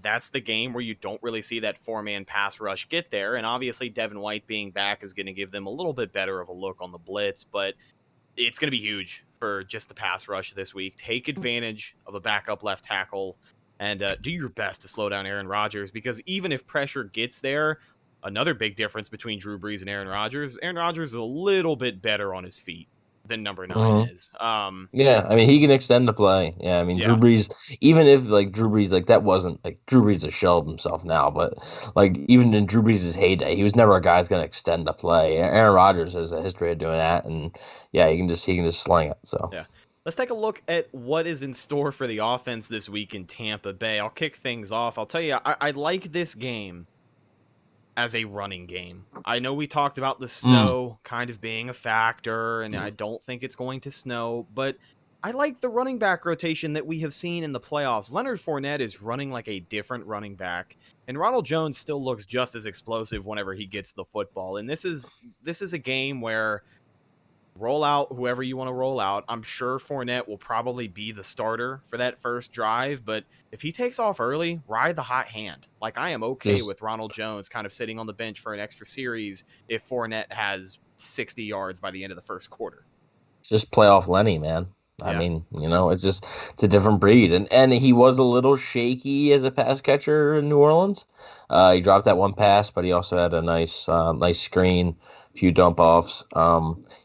that's the game where you don't really see that 4-man pass rush get there. And obviously Devin White being back is going to give them a little bit better of a look on the blitz, but it's going to be huge for just the pass rush this week. Take advantage of a backup left tackle and do your best to slow down Aaron Rodgers, because even if pressure gets there, another big difference between Drew Brees and Aaron Rodgers is a little bit better on his feet than number 9 is. Yeah, I mean, he can extend the play. Yeah, I mean, Drew Brees, even if like Drew Brees, like that wasn't like Drew Brees a shell of himself now, but like even in Drew Brees' heyday, he was never a guy that's going to extend the play. Aaron Rodgers has a history of doing that, and yeah, he can just sling it. So yeah. Let's take a look at what is in store for the offense this week in Tampa Bay. I'll kick things off. I'll tell you, I like this game as a running game. I know we talked about the snow kind of being a factor, and I don't think it's going to snow, but I like the running back rotation that we have seen in the playoffs. Leonard Fournette is running like a different running back, and Ronald Jones still looks just as explosive whenever he gets the football. And this is a game where roll out whoever you want to roll out. I'm sure Fournette will probably be the starter for that first drive, but if he takes off early, ride the hot hand. Like, I am okay with Ronald Jones kind of sitting on the bench for an extra series if Fournette has 60 yards by the end of the first quarter. Just playoff Lenny, man. I mean, it's a different breed. And he was a little shaky as a pass catcher in New Orleans. He dropped that one pass, but he also had a nice screen, few dump offs.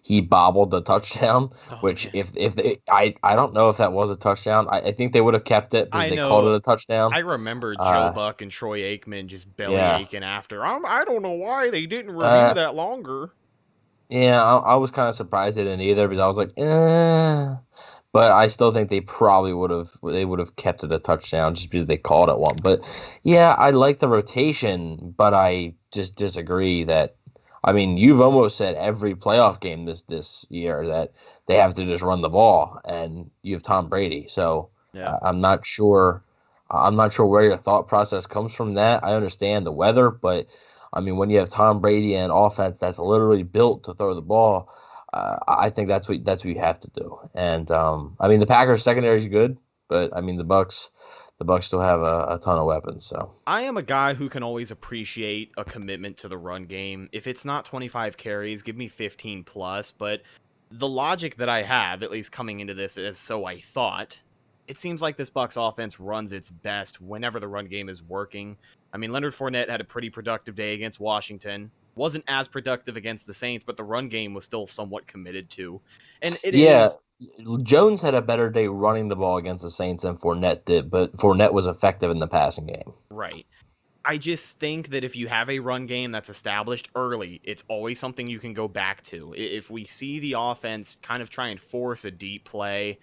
He bobbled the touchdown, which I don't know if that was a touchdown. I think they would have kept it because they called it a touchdown. I remember Joe Buck and Troy Aikman just belly aching after. I don't know why they didn't review that longer. Yeah, I was kind of surprised they didn't either, because I was like, but I still think they probably would have kept it a touchdown just because they called it one. But yeah, I like the rotation, but I just disagree that. I mean, you've almost said every playoff game this year that they have to just run the ball, and you have Tom Brady. So I'm not sure. Where your thought process comes from. That I understand the weather, but I mean, when you have Tom Brady and offense that's literally built to throw the ball, I think that's what you have to do. And I mean, the Packers secondary is good, but I mean the Bucks still have a ton of weapons. So I am a guy who can always appreciate a commitment to the run game. If it's not 25 carries, give me 15 plus. But the logic that I have, at least coming into this, is so I thought. It seems like this Bucs offense runs its best whenever the run game is working. I mean, Leonard Fournette had a pretty productive day against Washington. Wasn't as productive against the Saints, but the run game was still somewhat committed to. And Jones had a better day running the ball against the Saints than Fournette did, but Fournette was effective in the passing game. Right. I just think that if you have a run game that's established early, it's always something you can go back to. If we see the offense kind of try and force a deep play,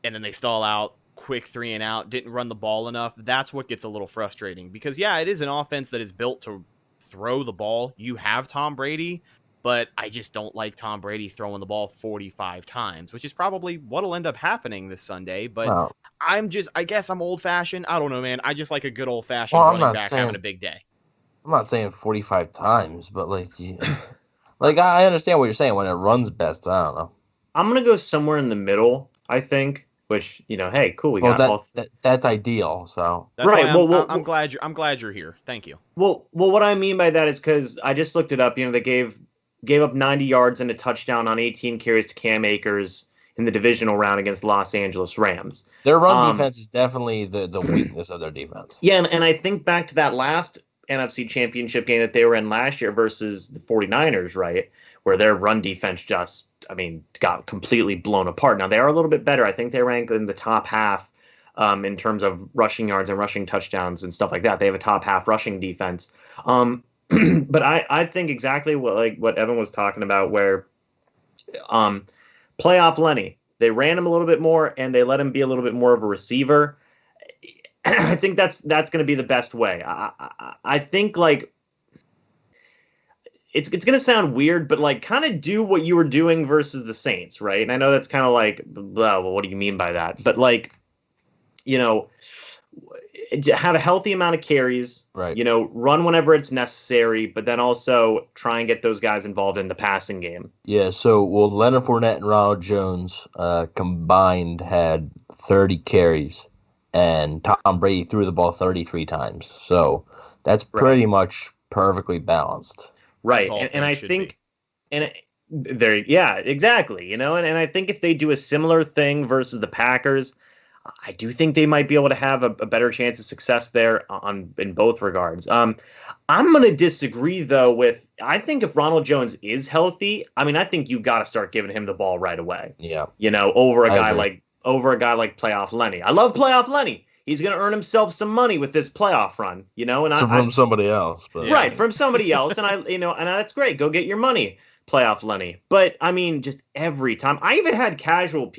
and then they stall out, quick 3 and out, didn't run the ball enough, that's what gets a little frustrating. Because, it is an offense that is built to throw the ball. You have Tom Brady, but I just don't like Tom Brady throwing the ball 45 times, which is probably what'll end up happening this Sunday. But I guess I'm old-fashioned. I don't know, man. I just like a good old-fashioned running back having a big day. I'm not saying 45 times, but I understand what you're saying when it runs best, but I don't know. I'm going to go somewhere in the middle, I think. Which, hey, cool. We got that's ideal. So that's right. I'm glad you're here. Thank you. Well, what I mean by that is because I just looked it up. They gave up 90 yards and a touchdown on 18 carries to Cam Akers in the divisional round against Los Angeles Rams. Their run defense is definitely the weakness of their defense. Yeah, and I think back to that last NFC Championship game that they were in last year versus the 49ers, right? Where their run defense got completely blown apart. Now, they are a little bit better. I think they rank in the top half in terms of rushing yards and rushing touchdowns and stuff like that. They have a top half rushing defense. But I think exactly what Evan was talking about, where playoff Lenny, they ran him a little bit more and they let him be a little bit more of a receiver. I think that's going to be the best way. I think it's going to sound weird, but kind of do what you were doing versus the Saints, right? And I know that's kind of well, what do you mean by that? But have a healthy amount of carries, right? Run whenever it's necessary, but then also try and get those guys involved in the passing game. Yeah. So, Leonard Fournette and Ronald Jones combined had 30 carries and Tom Brady threw the ball 33 times. So that's pretty much perfectly balanced. Right. And I think, yeah, exactly. And I think if they do a similar thing versus the Packers, I do think they might be able to have a better chance of success there in both regards. I'm going to disagree, though, I think if Ronald Jones is healthy, I think you got to start giving him the ball right away. Yeah. Over a guy like Playoff Lenny. I love Playoff Lenny. He's going to earn himself some money with this playoff run, from somebody else. But. Right, from somebody else. And and that's great. Go get your money, Playoff Lenny. But just every time, I even had casual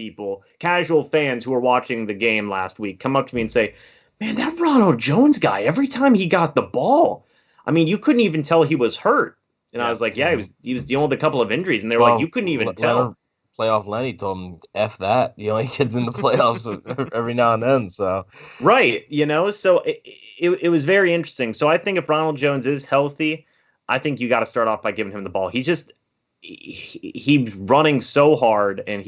fans who were watching the game last week come up to me and say, man, that Ronald Jones guy, every time he got the ball, you couldn't even tell he was hurt. And I was like, yeah, he was dealing with a couple of injuries. And they were like, you couldn't even tell. Playoff Lenny told him, F that. He only gets in the playoffs every now and then. So right, so it was very interesting. So I think if Ronald Jones is healthy, I think you got to start off by giving him the ball. He's running so hard, and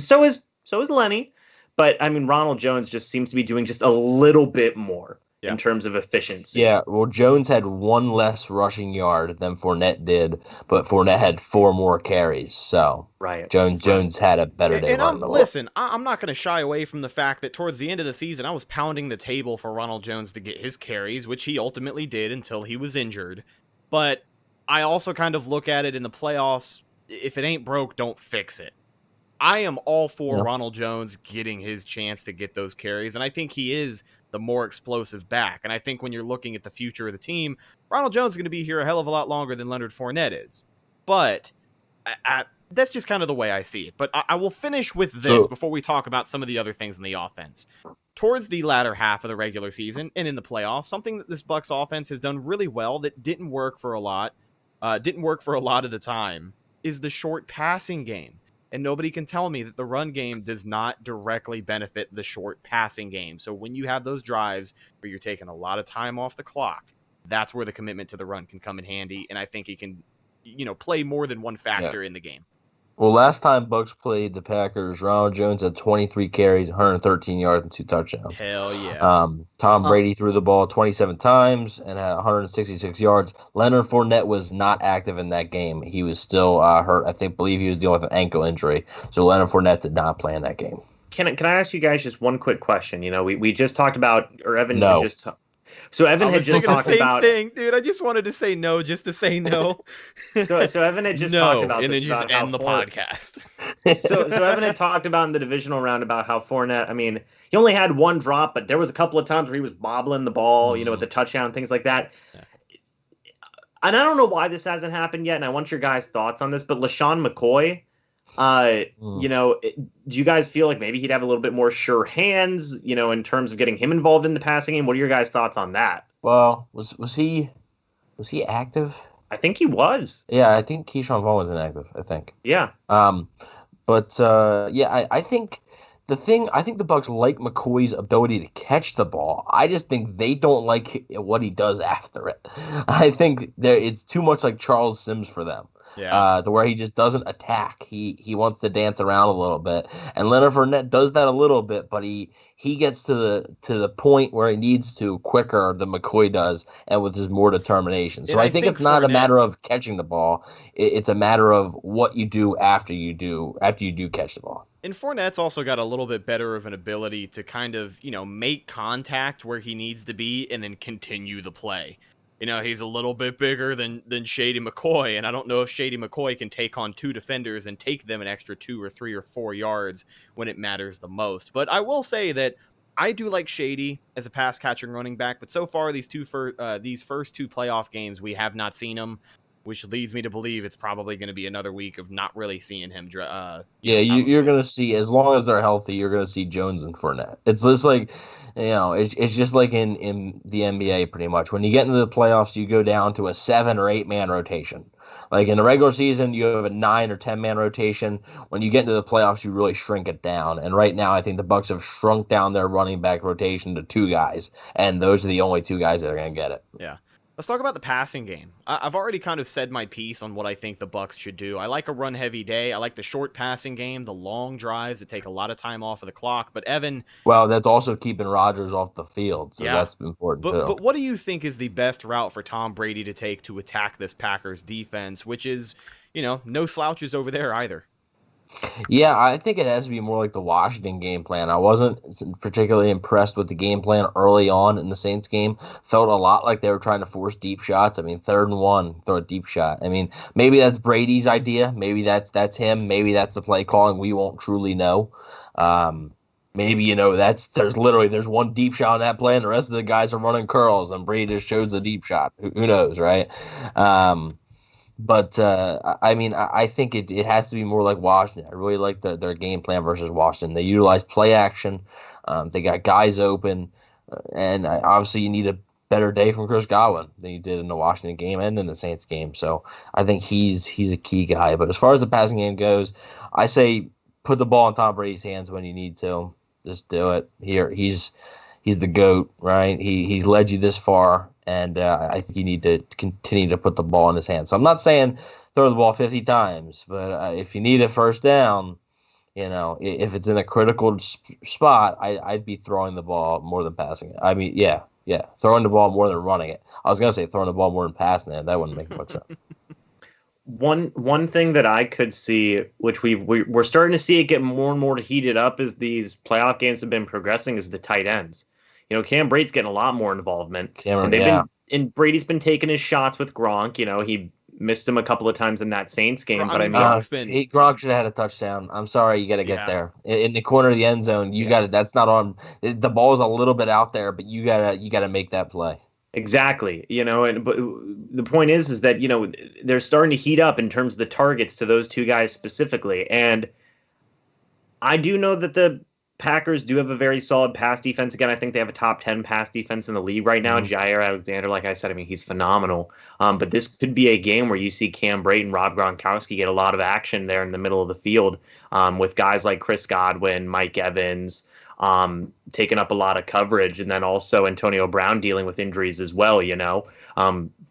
so is Lenny. But Ronald Jones just seems to be doing just a little bit more in terms of efficiency. Yeah, well, Jones had one less rushing yard than Fournette did, but Fournette had 4 more carries. So right, Jones had a better day. Listen, I'm not going to shy away from the fact that towards the end of the season, I was pounding the table for Ronald Jones to get his carries, which he ultimately did until he was injured. But I also kind of look at it in the playoffs. If it ain't broke, don't fix it. I am all for Ronald Jones getting his chance to get those carries, and I think he is the more explosive back. And I think when you're looking at the future of the team, Ronald Jones is going to be here a hell of a lot longer than Leonard Fournette is. But that's just kind of the way I see it. But I will finish with this before we talk about some of the other things in the offense. Towards the latter half of the regular season and in the playoffs, something that this Bucs offense has done really well that didn't work for a lot of the time is the short passing game. And nobody can tell me that the run game does not directly benefit the short passing game. So when you have those drives where you're taking a lot of time off the clock, that's where the commitment to the run can come in handy. And I think he can, play more than one factor in the game. Well, last time Bucs played the Packers, Ronald Jones had 23 carries, 113 yards, and 2 touchdowns. Hell yeah. Tom Brady threw the ball 27 times and had 166 yards. Leonard Fournette was not active in that game. He was still hurt. Believe he was dealing with an ankle injury. So Leonard Fournette did not play in that game. Can I ask you guys just one quick question? We just talked about, or Evan just So Evan had just talked about the same thing, dude. I just wanted to say no, just to say no. so Evan had just talked about and this, then just end the podcast. so Evan had talked about in the divisional round about how Fournette. He only had one drop, but there was a couple of times where he was bobbling the ball, with the touchdown, things like that. Yeah. And I don't know why this hasn't happened yet, and I want your guys' thoughts on this. But Lashawn McCoy, do you guys feel like maybe he'd have a little bit more sure hands, in terms of getting him involved in the passing game? What are your guys' thoughts on that? Well, was he active? I think he was. Yeah, I think Keyshawn Vaughn was inactive. I think. Yeah. I think the Bucs like McCoy's ability to catch the ball. I just think they don't like what he does after it. I think it's too much like Charles Sims for them. Yeah. To where he just doesn't attack. He wants to dance around a little bit. And Leonard Fournette does that a little bit, but he gets to the point where he needs to quicker than McCoy does, and with his more determination. So I think it's not a matter of catching the ball. It's a matter of what you do after you do catch the ball. And Fournette's also got a little bit better of an ability to kind of, make contact where he needs to be and then continue the play. He's a little bit bigger than Shady McCoy, and I don't know if Shady McCoy can take on 2 defenders and take them an extra 2 or 3 or 4 yards when it matters the most. But I will say that I do like Shady as a pass catching running back, but so far these first 2 playoff games we have not seen him, which leads me to believe it's probably going to be another week of not really seeing him. You're going to see, as long as they're healthy, you're going to see Jones and Fournette. It's just like, it's just like in the NBA pretty much. When you get into the playoffs, you go down to a 7 or 8 man rotation. Like in the regular season, you have a 9 or 10 man rotation. When you get into the playoffs, you really shrink it down. And right now, I think the Bucs have shrunk down their running back rotation to 2 guys, and those are the only 2 guys that are going to get it. Yeah. Let's talk about the passing game. I've already kind of said my piece on what I think the Bucs should do. I like a run-heavy day. I like the short passing game, the long drives that take a lot of time off of the clock. But Evan, Well, that's also keeping Rodgers off the field, so yeah, that's important too. but what do you think is the best route for Tom Brady to take to attack this Packers defense, which is, no slouches over there either? Yeah, I think it has to be more like the Washington game plan. I wasn't particularly impressed with the game plan early on in the Saints game. Felt a lot like they were trying to force deep shots. I mean, 3rd and 1, throw a deep shot. I mean, maybe that's Brady's idea. Maybe that's him. Maybe that's the play calling. We won't truly know. Maybe, there's one deep shot on that play and the rest of the guys are running curls and Brady just shows the deep shot. Who knows, right? But I think it has to be more like Washington. I really like their game plan versus Washington. They utilize play action. They got guys open. And obviously you need a better day from Chris Godwin than you did in the Washington game and in the Saints game. So I think he's a key guy. But as far as the passing game goes, I say put the ball in Tom Brady's hands when you need to. Just do it. Here, he's the GOAT, right? He's led you this far, and I think you need to continue to put the ball in his hands. So I'm not saying throw the ball 50 times, but if you need a first down, if it's in a critical spot, I'd be throwing the ball more than passing it. I mean, yeah, throwing the ball more than running it. I was gonna say throwing the ball more than passing it. That wouldn't make much sense. One thing that I could see, which we're starting to see it get more and more heated up as these playoff games have been progressing, is the tight ends. Cam Brady's getting a lot more involvement. And Brady's been taking his shots with Gronk. He missed him a couple of times in that Saints game, Gronk should have had a touchdown. I'm sorry, you got to get there in the corner of the end zone. You got it. That's not on. The ball's a little bit out there, but you gotta make that play. Exactly. But the point is that, they're starting to heat up in terms of the targets to those two guys specifically. And I do know that the Packers do have a very solid pass defense. Again, I think they have a top 10 pass defense in the league right now. Jair Alexander, like I said, he's phenomenal. But this could be a game where you see Cam Brate and Rob Gronkowski get a lot of action there in the middle of the field with guys like Chris Godwin, Mike Evans, taking up a lot of coverage, and then also Antonio Brown dealing with injuries as well.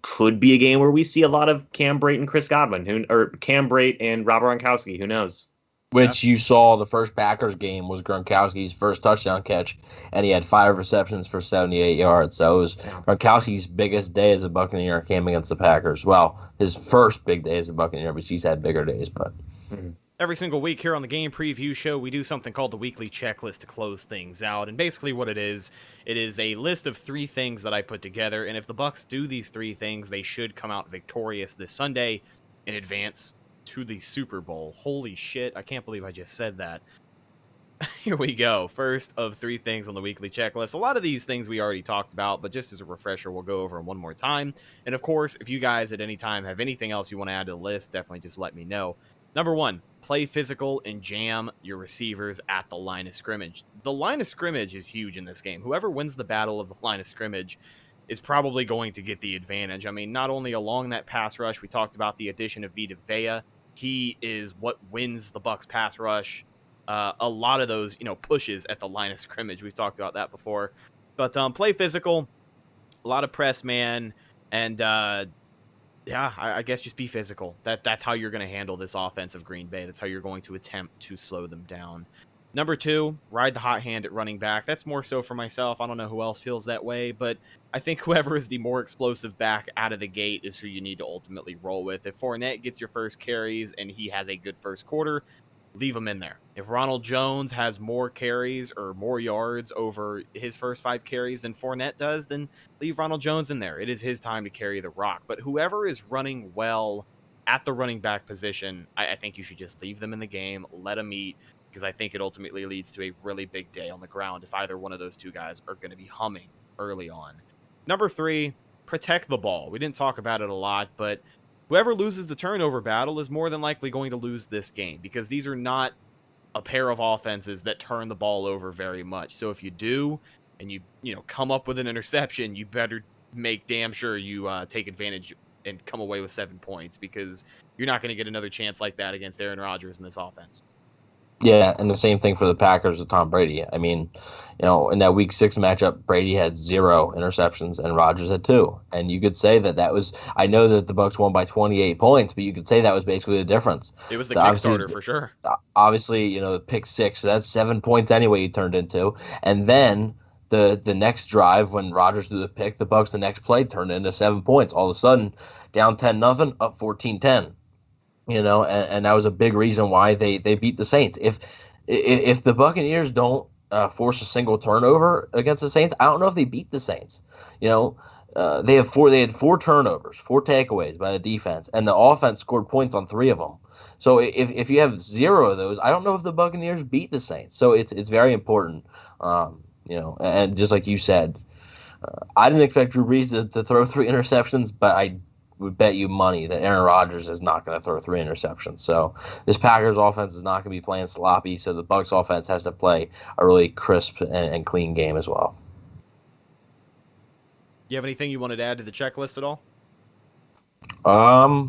Could be a game where we see a lot of Cam Brate and Chris Godwin, or Cam Brate and Rob Gronkowski. Who knows? Which you saw the first Packers game was Gronkowski's first touchdown catch, and he had 5 receptions for 78 yards. So it was Gronkowski's biggest day as a Buccaneer came against the Packers. Well, his first big day as a Buccaneer, but he's had bigger days. But Every single week here on the Game Preview Show, we do something called the Weekly Checklist to close things out. And basically what it is a list of 3 things that I put together. And if the Bucs do these 3 things, they should come out victorious this Sunday in advance to the Super Bowl. Holy shit, I can't believe I just said that. Here we go. First of 3 things on the Weekly Checklist. A lot of these things we already talked about, but just as a refresher, we'll go over them one more time. And of course, if you guys at any time have anything else you want to add to the list, definitely just let me know. Number 1, play physical and jam your receivers at the line of scrimmage. The line of scrimmage is huge in this game. Whoever wins the battle of the line of scrimmage is probably going to get the advantage. Not only along that pass rush, we talked about the addition of Vita Vea. He is what wins the Bucs pass rush. A lot of those, pushes at the line of scrimmage. We've talked about that before. But play physical, a lot of press man, and I guess just be physical. That's how you're going to handle this offense of Green Bay. That's how you're going to attempt to slow them down. Number 2, ride the hot hand at running back. That's more so for myself. I don't know who else feels that way, but I think whoever is the more explosive back out of the gate is who you need to ultimately roll with. If Fournette gets your first carries and he has a good first quarter, leave him in there. If Ronald Jones has more carries or more yards over his first 5 carries than Fournette does, then leave Ronald Jones in there. It is his time to carry the rock. But whoever is running well at the running back position, I think you should just leave them in the game, let them eat, because I think it ultimately leads to a really big day on the ground if either one of those 2 guys are going to be humming early on. Number 3, protect the ball. We didn't talk about it a lot, but whoever loses the turnover battle is more than likely going to lose this game, because these are not a pair of offenses that turn the ball over very much. So if you do, and you come up with an interception, you better make damn sure you take advantage and come away with 7 points, because you're not going to get another chance like that against Aaron Rodgers in this offense. Yeah, and the same thing for the Packers with Tom Brady. I mean, in that Week 6 matchup, Brady had 0 interceptions and Rodgers had 2. And you could say that was. I know that the Bucs won by 28 points, but you could say that was basically the difference. It was the Kickstarter for sure. Obviously, the pick 6, so that's 7 points anyway he turned into. And then the next drive when Rodgers threw the pick, the Bucs the next play turned into 7 points. All of a sudden, down 10-0, up 14-10. And that was a big reason why they beat the Saints. If the Buccaneers don't force a single turnover against the Saints, I don't know if they beat the Saints. They had 4 turnovers, 4 takeaways by the defense, and the offense scored points on 3 of them. So if you have 0 of those, I don't know if the Buccaneers beat the Saints. So it's very important. And just like you said, I didn't expect Drew Brees to throw 3 interceptions, but I would bet you money that Aaron Rodgers is not going to throw 3 interceptions. So this Packers offense is not going to be playing sloppy. So the Bucs offense has to play a really crisp and clean game as well. You have anything you wanted to add to the checklist at all? I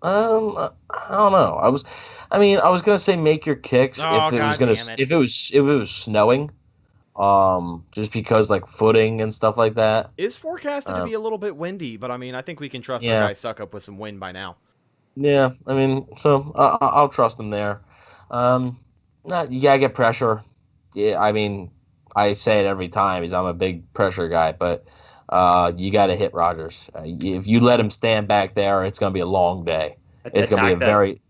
don't know. I was going to say make your kicks if it was snowing. Just because like footing and stuff like that. Is forecasted to be a little bit windy, but I think we can trust our guy Suck Up with some wind by now. Yeah, so I'll trust him there. You gotta get pressure. Yeah, I say it every time because I'm a big pressure guy, but you gotta hit Rodgers. If you let him stand back there, it's gonna be a long day. It's gonna be a very.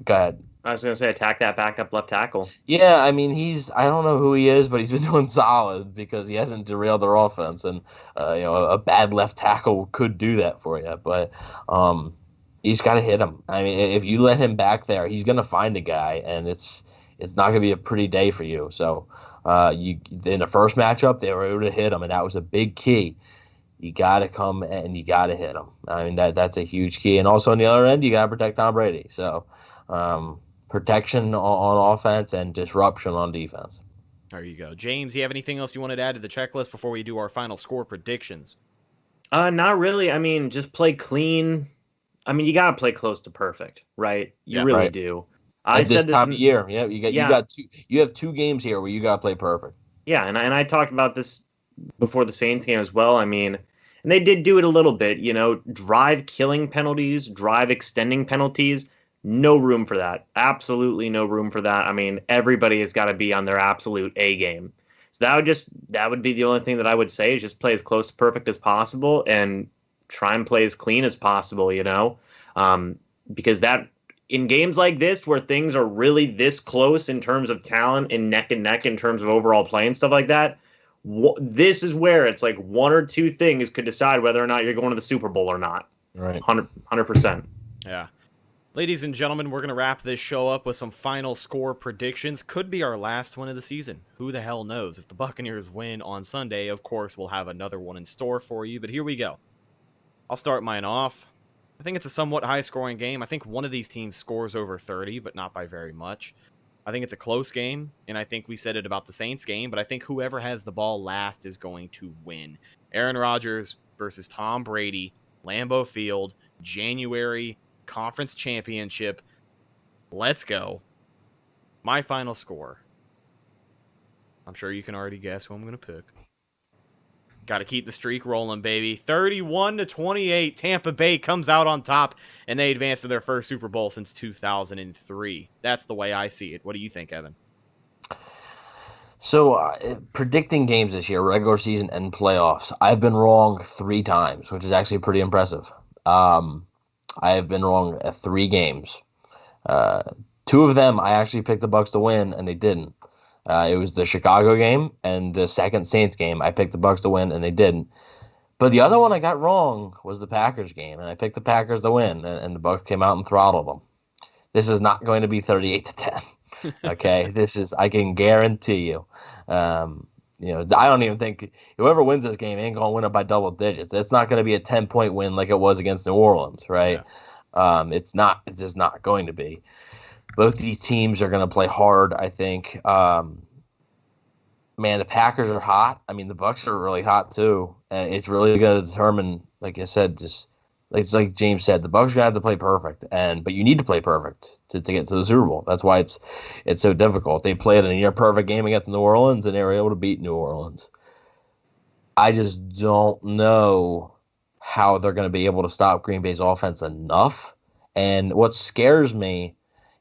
Go ahead. I was going to say attack that backup left tackle. Yeah, I don't know who he is, but he's been doing solid because he hasn't derailed their offense. And, a bad left tackle could do that for you. But he's got to hit him. If you let him back there, he's going to find a guy, and it's not going to be a pretty day for you. So in the first matchup, they were able to hit him, and that was a big key. You got to come and you got to hit him. That's a huge key. And also on the other end, you got to protect Tom Brady. So protection on offense and disruption on defense. There you go. James, you have anything else you wanted to add to the checklist before we do our final score predictions? Not really. Just play clean. You got to play close to perfect, right? You really do. At this time of year, you have 2 games here where you got to play perfect. Yeah, and I talked about this before the Saints game as well. And they did do it a little bit, drive killing penalties, drive extending penalties. No room for that. Absolutely no room for that. Everybody has got to be on their absolute A game. So that would be the only thing that I would say is just play as close to perfect as possible and try and play as clean as possible, because that in games like this where things are really this close in terms of talent and neck in terms of overall play and stuff like that, this is where it's like 1 or 2 things could decide whether or not you're going to the Super Bowl or not. Right. 100%. Yeah. Ladies and gentlemen, we're going to wrap this show up with some final score predictions. Could be our last one of the season. Who the hell knows? If the Buccaneers win on Sunday, of course, we'll have another one in store for you. But here we go. I'll start mine off. I think it's a somewhat high-scoring game. I think one of these teams scores over 30, but not by very much. I think it's a close game, and I think we said it about the Saints game, but I think whoever has the ball last is going to win. Aaron Rodgers versus Tom Brady, Lambeau Field, January Conference Championship. Let's go. My final score. I'm sure you can already guess who I'm going to pick. Got to keep the streak rolling, baby. 31-28. Tampa Bay comes out on top, and they advance to their first Super Bowl since 2003. That's the way I see it. What do you think, Evan? So, predicting games this year, regular season and playoffs, I've been wrong 3 times, which is actually pretty impressive. I have been wrong at 3 games. 2 of them, I actually picked the Bucs to win, and they didn't. It was the Chicago game and the second Saints game. I picked the Bucs to win, and they didn't. But the other one I got wrong was the Packers game, and I picked the Packers to win, and the Bucs came out and throttled them. This is not going to be 38-10. Okay, I can guarantee you. I don't even think whoever wins this game ain't gonna win it by double digits. It's not going to be a 10-point win like it was against New Orleans, right? Yeah. It's just not going to be. Both these teams are going to play hard, I think. Man, the Packers are hot. The Bucs are really hot too, and it's really going to determine, like I said, just It's like James said, the Bucs are gonna have to play perfect, but you need to play perfect to get to the Super Bowl. That's why it's so difficult. They played a near perfect game against New Orleans, and they were able to beat New Orleans. I just don't know how they're going to be able to stop Green Bay's offense enough. And what scares me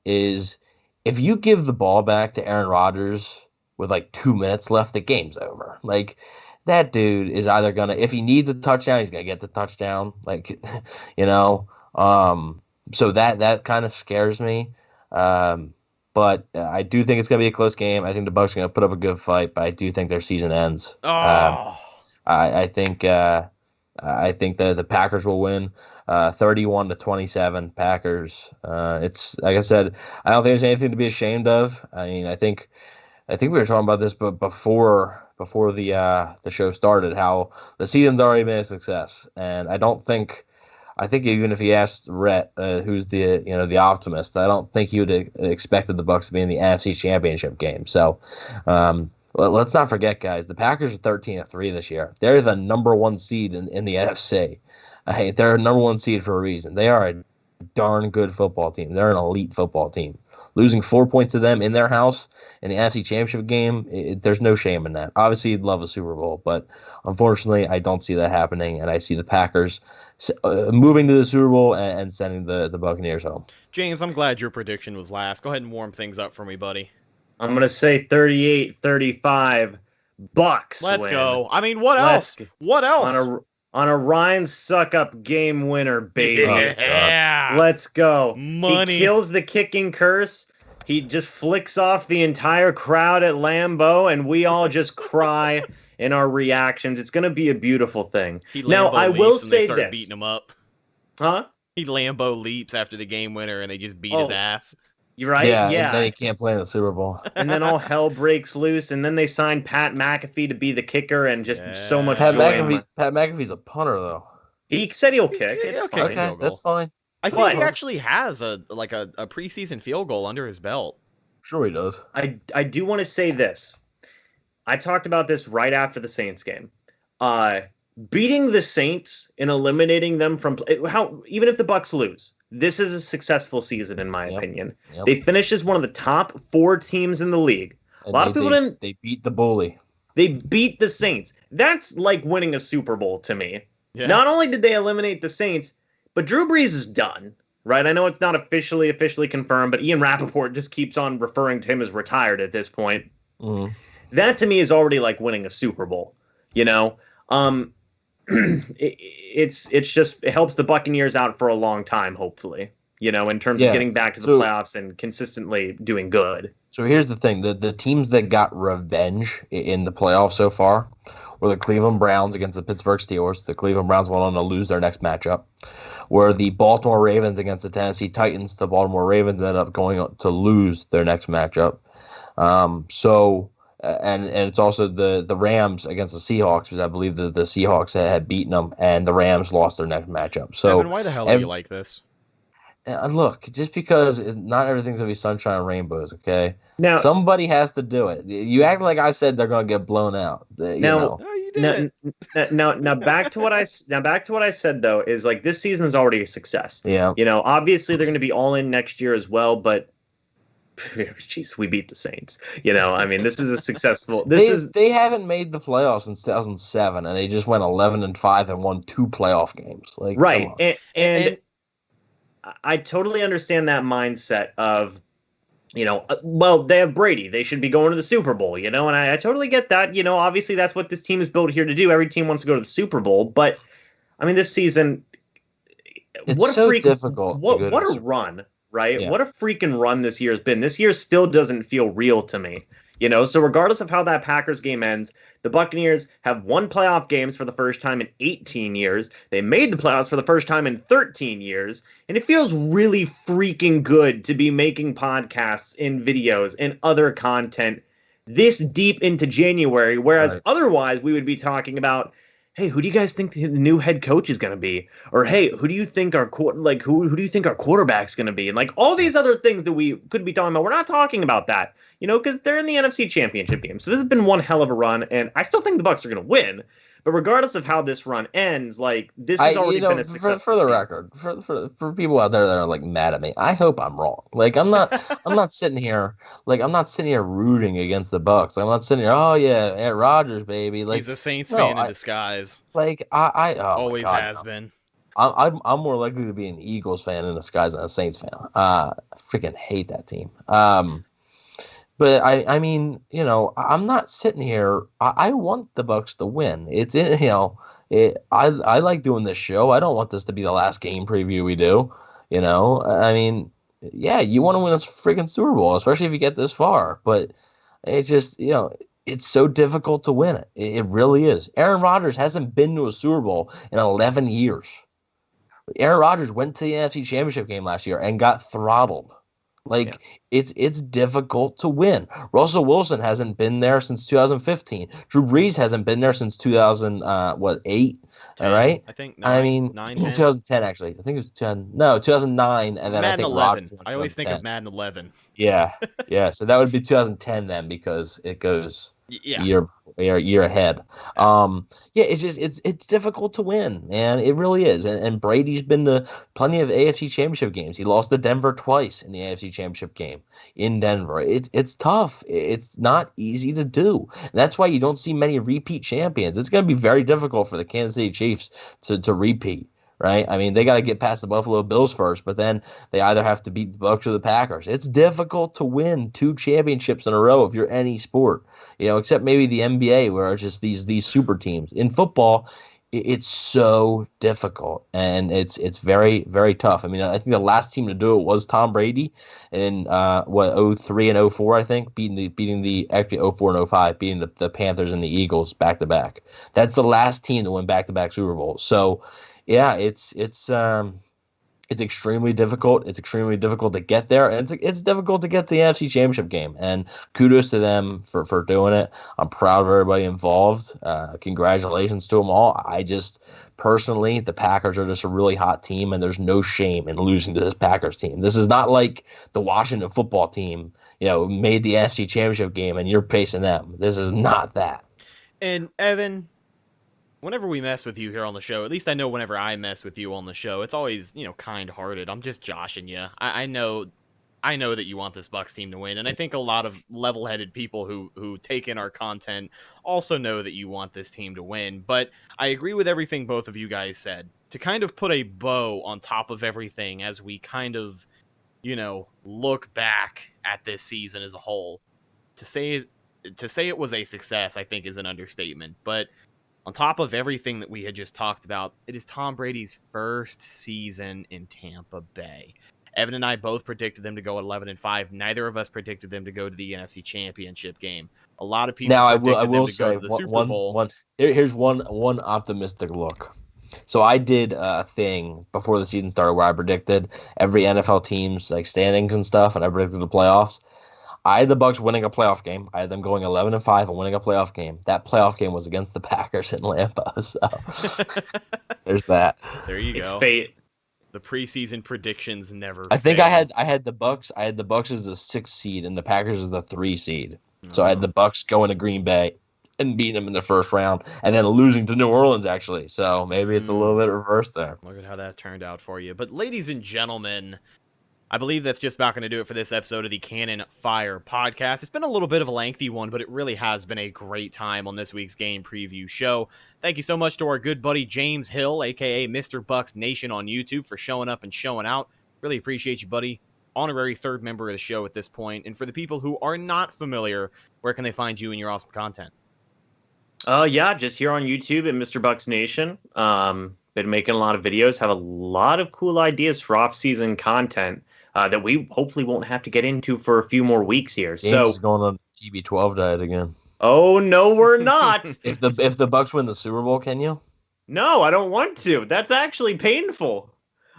is if you give the ball back to Aaron Rodgers with like 2 minutes left, the game's over. Like, that dude is either going to, if he needs a touchdown, he's going to get the touchdown. Like, so that kind of scares me. But I do think it's going to be a close game. I think the Bucs are going to put up a good fight, but I do think their season ends. I think that the Packers will win 31-27 Packers. It's like I said, I don't think there's anything to be ashamed of. I mean, I think we were talking about this, but before the show started, how the season's already been a success, and I think even if he asked Rhett, who's the optimist, I don't think he would have expected the Bucs to be in the NFC Championship game. So. Let's not forget, guys, the Packers are 13-3 this year. They're the number one seed in the NFC. They're a number one seed for a reason. They are a darn good football team. They're an elite football team. Losing 4 points to them in their house in the NFC Championship game, there's no shame in that. Obviously, you'd love a Super Bowl, but unfortunately, I don't see that happening, and I see the Packers moving to the Super Bowl and sending the Buccaneers home. James, I'm glad your prediction was last. Go ahead and warm things up for me, buddy. I'm going to say 38-35 Bucs. Let's win. go. I mean, what else? What else? On a Ryan Suckup game winner, baby. Yeah. Let's go. Money. He kills the kicking curse. He just flicks off the entire crowd at Lambeau, and we all just cry in our reactions. It's going to be a beautiful thing. Now, I will say this. Beating him up. Huh? He Lambeau leaps after the game winner, and they just beat his ass. You're right. Yeah. Yeah. And then he can't play in the Super Bowl. And then all hell breaks loose, and then they sign Pat McAfee to be the kicker, and just so much Pat joy. Pat McAfee's a punter, though. He said he'll kick. It's fine. Okay, that's fine. I think he actually has a preseason field goal under his belt. Sure he does. I do want to say this. I talked about this right after the Saints game. Beating the Saints and eliminating them from even if the Bucs lose, this is a successful season in my opinion. Yep. They finished as one of the top 4 teams in the league. And a lot of people didn't. They beat the bully. They beat the Saints. That's like winning a Super Bowl to me. Yeah. Not only did they eliminate the Saints, but Drew Brees is done. Right? I know it's not officially confirmed, but Ian Rappaport just keeps on referring to him as retired at this point. Mm. That to me is already like winning a Super Bowl. It helps the Buccaneers out for a long time, hopefully, in terms of getting back to the playoffs and consistently doing good. So here's the thing. The teams that got revenge in the playoffs so far were the Cleveland Browns against the Pittsburgh Steelers. The Cleveland Browns went on to lose their next matchup. Were the Baltimore Ravens against the Tennessee Titans. The Baltimore Ravens ended up going to lose their next matchup. And it's also the Rams against the Seahawks, because I believe the Seahawks had beaten them, and the Rams lost their next matchup. So, Evan, why the hell do you like this? Look, just because not everything's going to be sunshine and rainbows, okay? Now, somebody has to do it. You act like I said they're going to get blown out. Now, back to what I said, though, is like this season is already a success. Yeah. Obviously they're going to be all in next year as well, but jeez, we beat the Saints. I mean, this is a successful. They haven't made the playoffs since 2007, and they just went 11-5 and won 2 playoff games. Like, right, and I totally understand that mindset of, well, they have Brady. They should be going to the Super Bowl, and I totally get that. Obviously that's what this team is built here to do. Every team wants to go to the Super Bowl, but I mean, this season, it's difficult. What a run, right? Yeah. What a freaking run this year has been. This year still doesn't feel real to me. So regardless of how that Packers game ends, the Buccaneers have won playoff games for the first time in 18 years. They made the playoffs for the first time in 13 years. And it feels really freaking good to be making podcasts and videos and other content this deep into January. Whereas otherwise we would be talking about, hey, who do you guys think the new head coach is going to be? Or, hey, who do you think who do you think our quarterback's going to be? And like all these other things that we could be talking about. We're not talking about that. Because they're in the NFC Championship game. So this has been one hell of a run, and I still think the Bucs are going to win. But regardless of how this run ends, like this has already been a successful for the season. record, for people out there that are like mad at me, I hope I'm wrong. Like I'm not sitting here rooting against the Bucs. I'm not sitting here, oh yeah, Aaron Rodgers, baby. Like he's a Saints fan in disguise. Like I always has been. I'm more likely to be an Eagles fan in disguise than a Saints fan. I freaking hate that team. But I mean, you know, I'm not sitting here. I want the Bucs to win. It's I like doing this show. I don't want this to be the last game preview we do. You know, I mean, yeah, you want to win a freaking Super Bowl, especially if you get this far. But it's just, you know, it's so difficult to win it. It really is. Aaron Rodgers hasn't been to a Super Bowl in 11 years. Aaron Rodgers went to the NFC Championship game last year and got throttled. Like, it's difficult to win. Russell Wilson hasn't been there since 2015. Drew Brees hasn't been there since 2008? All right? I think 2010, actually. I think it was 2009, and then Madden I think 11. Rodgers I always think of Madden 11. Yeah, yeah. So that would be 2010 then, because it goes year ahead. Yeah, it's difficult to win, man. It really is. And Brady's been to plenty of AFC Championship games. He lost to Denver twice in the AFC Championship game in Denver. It's tough. It's not easy to do. And that's why you don't see many repeat champions. It's going to be very difficult for the Kansas City Chiefs to repeat. Right? I mean, they got to get past the Buffalo Bills first, but then they either have to beat the Bucs or the Packers. It's difficult to win 2 championships in a row if you're any sport, you know, except maybe the NBA, where it's just these super teams. In football, it's so difficult, and it's very, very tough. I mean, I think the last team to do it was Tom Brady in 03 and 04, I think, beating the actually 04 and 05, beating the Panthers and the Eagles back to back. That's the last team to win back to back Super Bowls. So. Yeah, it's extremely difficult. It's extremely difficult to get there, and it's difficult to get to the NFC Championship game. And kudos to them for doing it. I'm proud of everybody involved. Congratulations to them all. I just personally, the Packers are just a really hot team, and there's no shame in losing to this Packers team. This is not like the Washington football team, you know, made the NFC Championship game, and you're facing them. This is not that. And Evan, whenever we mess with you here on the show, at least I know whenever I mess with you on the show, it's always, you know, kind-hearted. I'm just joshing you. I know that you want this Bucs team to win, and I think a lot of level-headed people who take in our content also know that you want this team to win. But I agree with everything both of you guys said. To kind of put a bow on top of everything as we kind of, you know, look back at this season as a whole, to say it was a success, I think, is an understatement. But on top of everything that we had just talked about, it is Tom Brady's first season in Tampa Bay. Evan and I both predicted them to go 11-5. Neither of us predicted them to go to the NFC Championship game. A lot of people predicted them to go to the Super Bowl. Here's one optimistic look. So I did a thing before the season started where I predicted every NFL team's like standings and stuff, and I predicted the playoffs. I had the Bucs winning a playoff game. I had them going 11-5 and winning a playoff game. That playoff game was against the Packers in Lambeau. So there's that. There you go. It's fate. The preseason predictions never. I think fail. I had the Bucs. I had the Bucs as the 6th seed and the Packers as the 3 seed. So I had the Bucs going to Green Bay and beating them in the first round, and then losing to New Orleans actually. So maybe it's a little bit reversed there. Look at how that turned out for you. But ladies and gentlemen, I believe that's just about going to do it for this episode of the Cannon Fire podcast. It's been a little bit of a lengthy one, but it really has been a great time on this week's game preview show. Thank you so much to our good buddy James Hill, a.k.a. Mr. Bucks Nation on YouTube, for showing up and showing out. Really appreciate you, buddy. Honorary 3rd member of the show at this point. And for the people who are not familiar, where can they find you and your awesome content? Yeah, just here on YouTube at Mr. Bucks Nation. Been making a lot of videos, have a lot of cool ideas for off-season content. That we hopefully won't have to get into for a few more weeks here. James is going on TB12 diet again. Oh no, we're not. If the Bucs win the Super Bowl, can you? No, I don't want to. That's actually painful.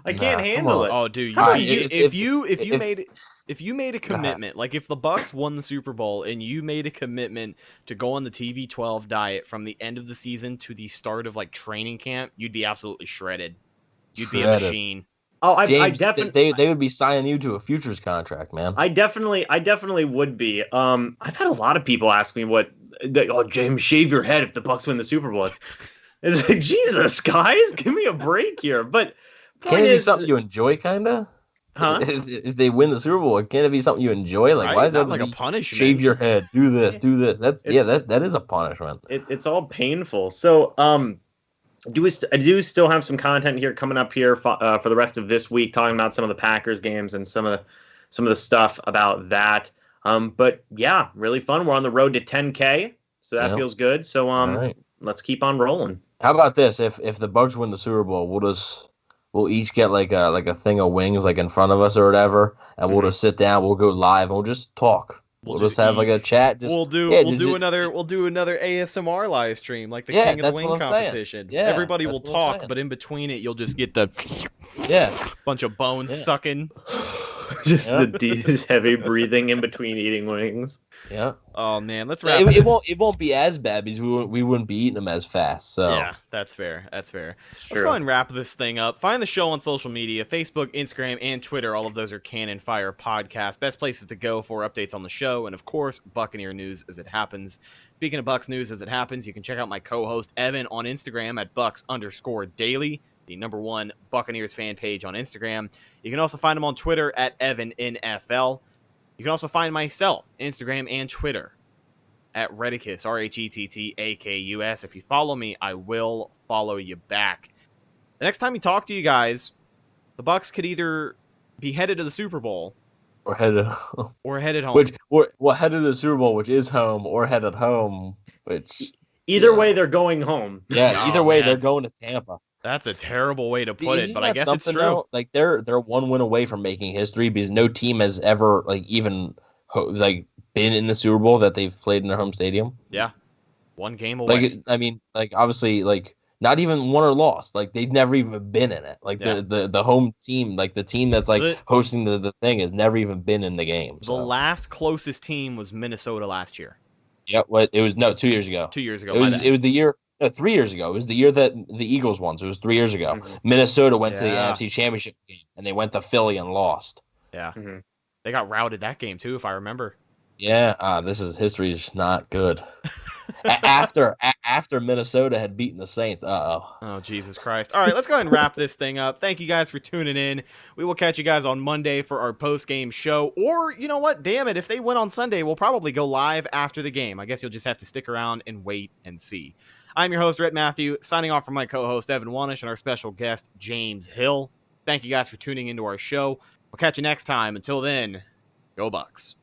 I can't handle it. Oh, dude, if you made a commitment, like if the Bucs won the Super Bowl and you made a commitment to go on the TB12 diet from the end of the season to the start of like training camp, you'd be absolutely shredded. You'd be a machine. Oh, James, I definitely. They would be signing you to a futures contract, man. I definitely would be. I've had a lot of people ask me what James, shave your head if the Bucs win the Super Bowl. It's like, Jesus, guys, give me a break here. But can't it be something you enjoy, kind of? Huh? If they win the Super Bowl, can't it be something you enjoy? Like, right? why is that like a punishment? Shave your head, do this, do this. That is a punishment. It's all painful. So, I do still have some content here coming up here for the rest of this week, talking about some of the Packers games and some of the stuff about that. But yeah, really fun. We're on the road to 10K, so that feels good. So right. Let's keep on rolling. How about this? If the Bucs win the Super Bowl, we'll each get like a thing of wings like in front of us or whatever, and we'll just sit down. We'll go live and we'll just talk. We'll just have like a chat. We'll do another ASMR live stream like the King of the Wing competition. Yeah, everybody will talk, but in between it, you'll just get the bunch of bones sucking. Just the deep, heavy breathing in between eating wings. Yeah. Oh man, let's wrap. It won't be as bad because we wouldn't be eating them as fast. So yeah, that's fair. Let's go ahead and wrap this thing up. Find the show on social media: Facebook, Instagram, and Twitter. All of those are Cannon Fire Podcast. Best places to go for updates on the show, and of course, Buccaneer news as it happens. Speaking of Bucs news as it happens, you can check out my co-host Evan on Instagram at Bucs_daily. The #1 Buccaneers fan page on Instagram. You can also find him on Twitter at EvanNFL. You can also find myself, Instagram and Twitter, at Redicus, RHETTAKUS. If you follow me, I will follow you back. The next time we talk to you guys, the Bucs could either be headed to the Super Bowl or headed home. Headed to the Super Bowl, which is home, or headed home, which either way they're going home. Yeah, either way they're going to Tampa. That's a terrible way to put it, but I guess it's true. Though? Like they're 1 win away from making history because no team has ever even been in the Super Bowl that they've played in their home stadium. Yeah, 1 game away. Obviously, not even won or lost. Like they've never even been in it. Like the home team, like the team that's hosting the thing, has never even been in the game. So. The last closest team was Minnesota last year. Yeah, 2 years ago. 2 years ago. It was the year. No, 3 years ago. It was the year that the Eagles won, so it was 3 years ago. Mm-hmm. Minnesota went to the NFC Championship game, and they went to Philly and lost. Yeah. Mm-hmm. They got routed that game, too, if I remember. Yeah, history is not good. after Minnesota had beaten the Saints. Oh, Jesus Christ. All right, let's go ahead and wrap this thing up. Thank you guys for tuning in. We will catch you guys on Monday for our post-game show. Or, you know what? Damn it. If they win on Sunday, we'll probably go live after the game. I guess you'll just have to stick around and wait and see. I'm your host, Rhett Matthew, signing off from my co-host, Evan Wanish, and our special guest, James Hill. Thank you guys for tuning into our show. We'll catch you next time. Until then, go Bucs.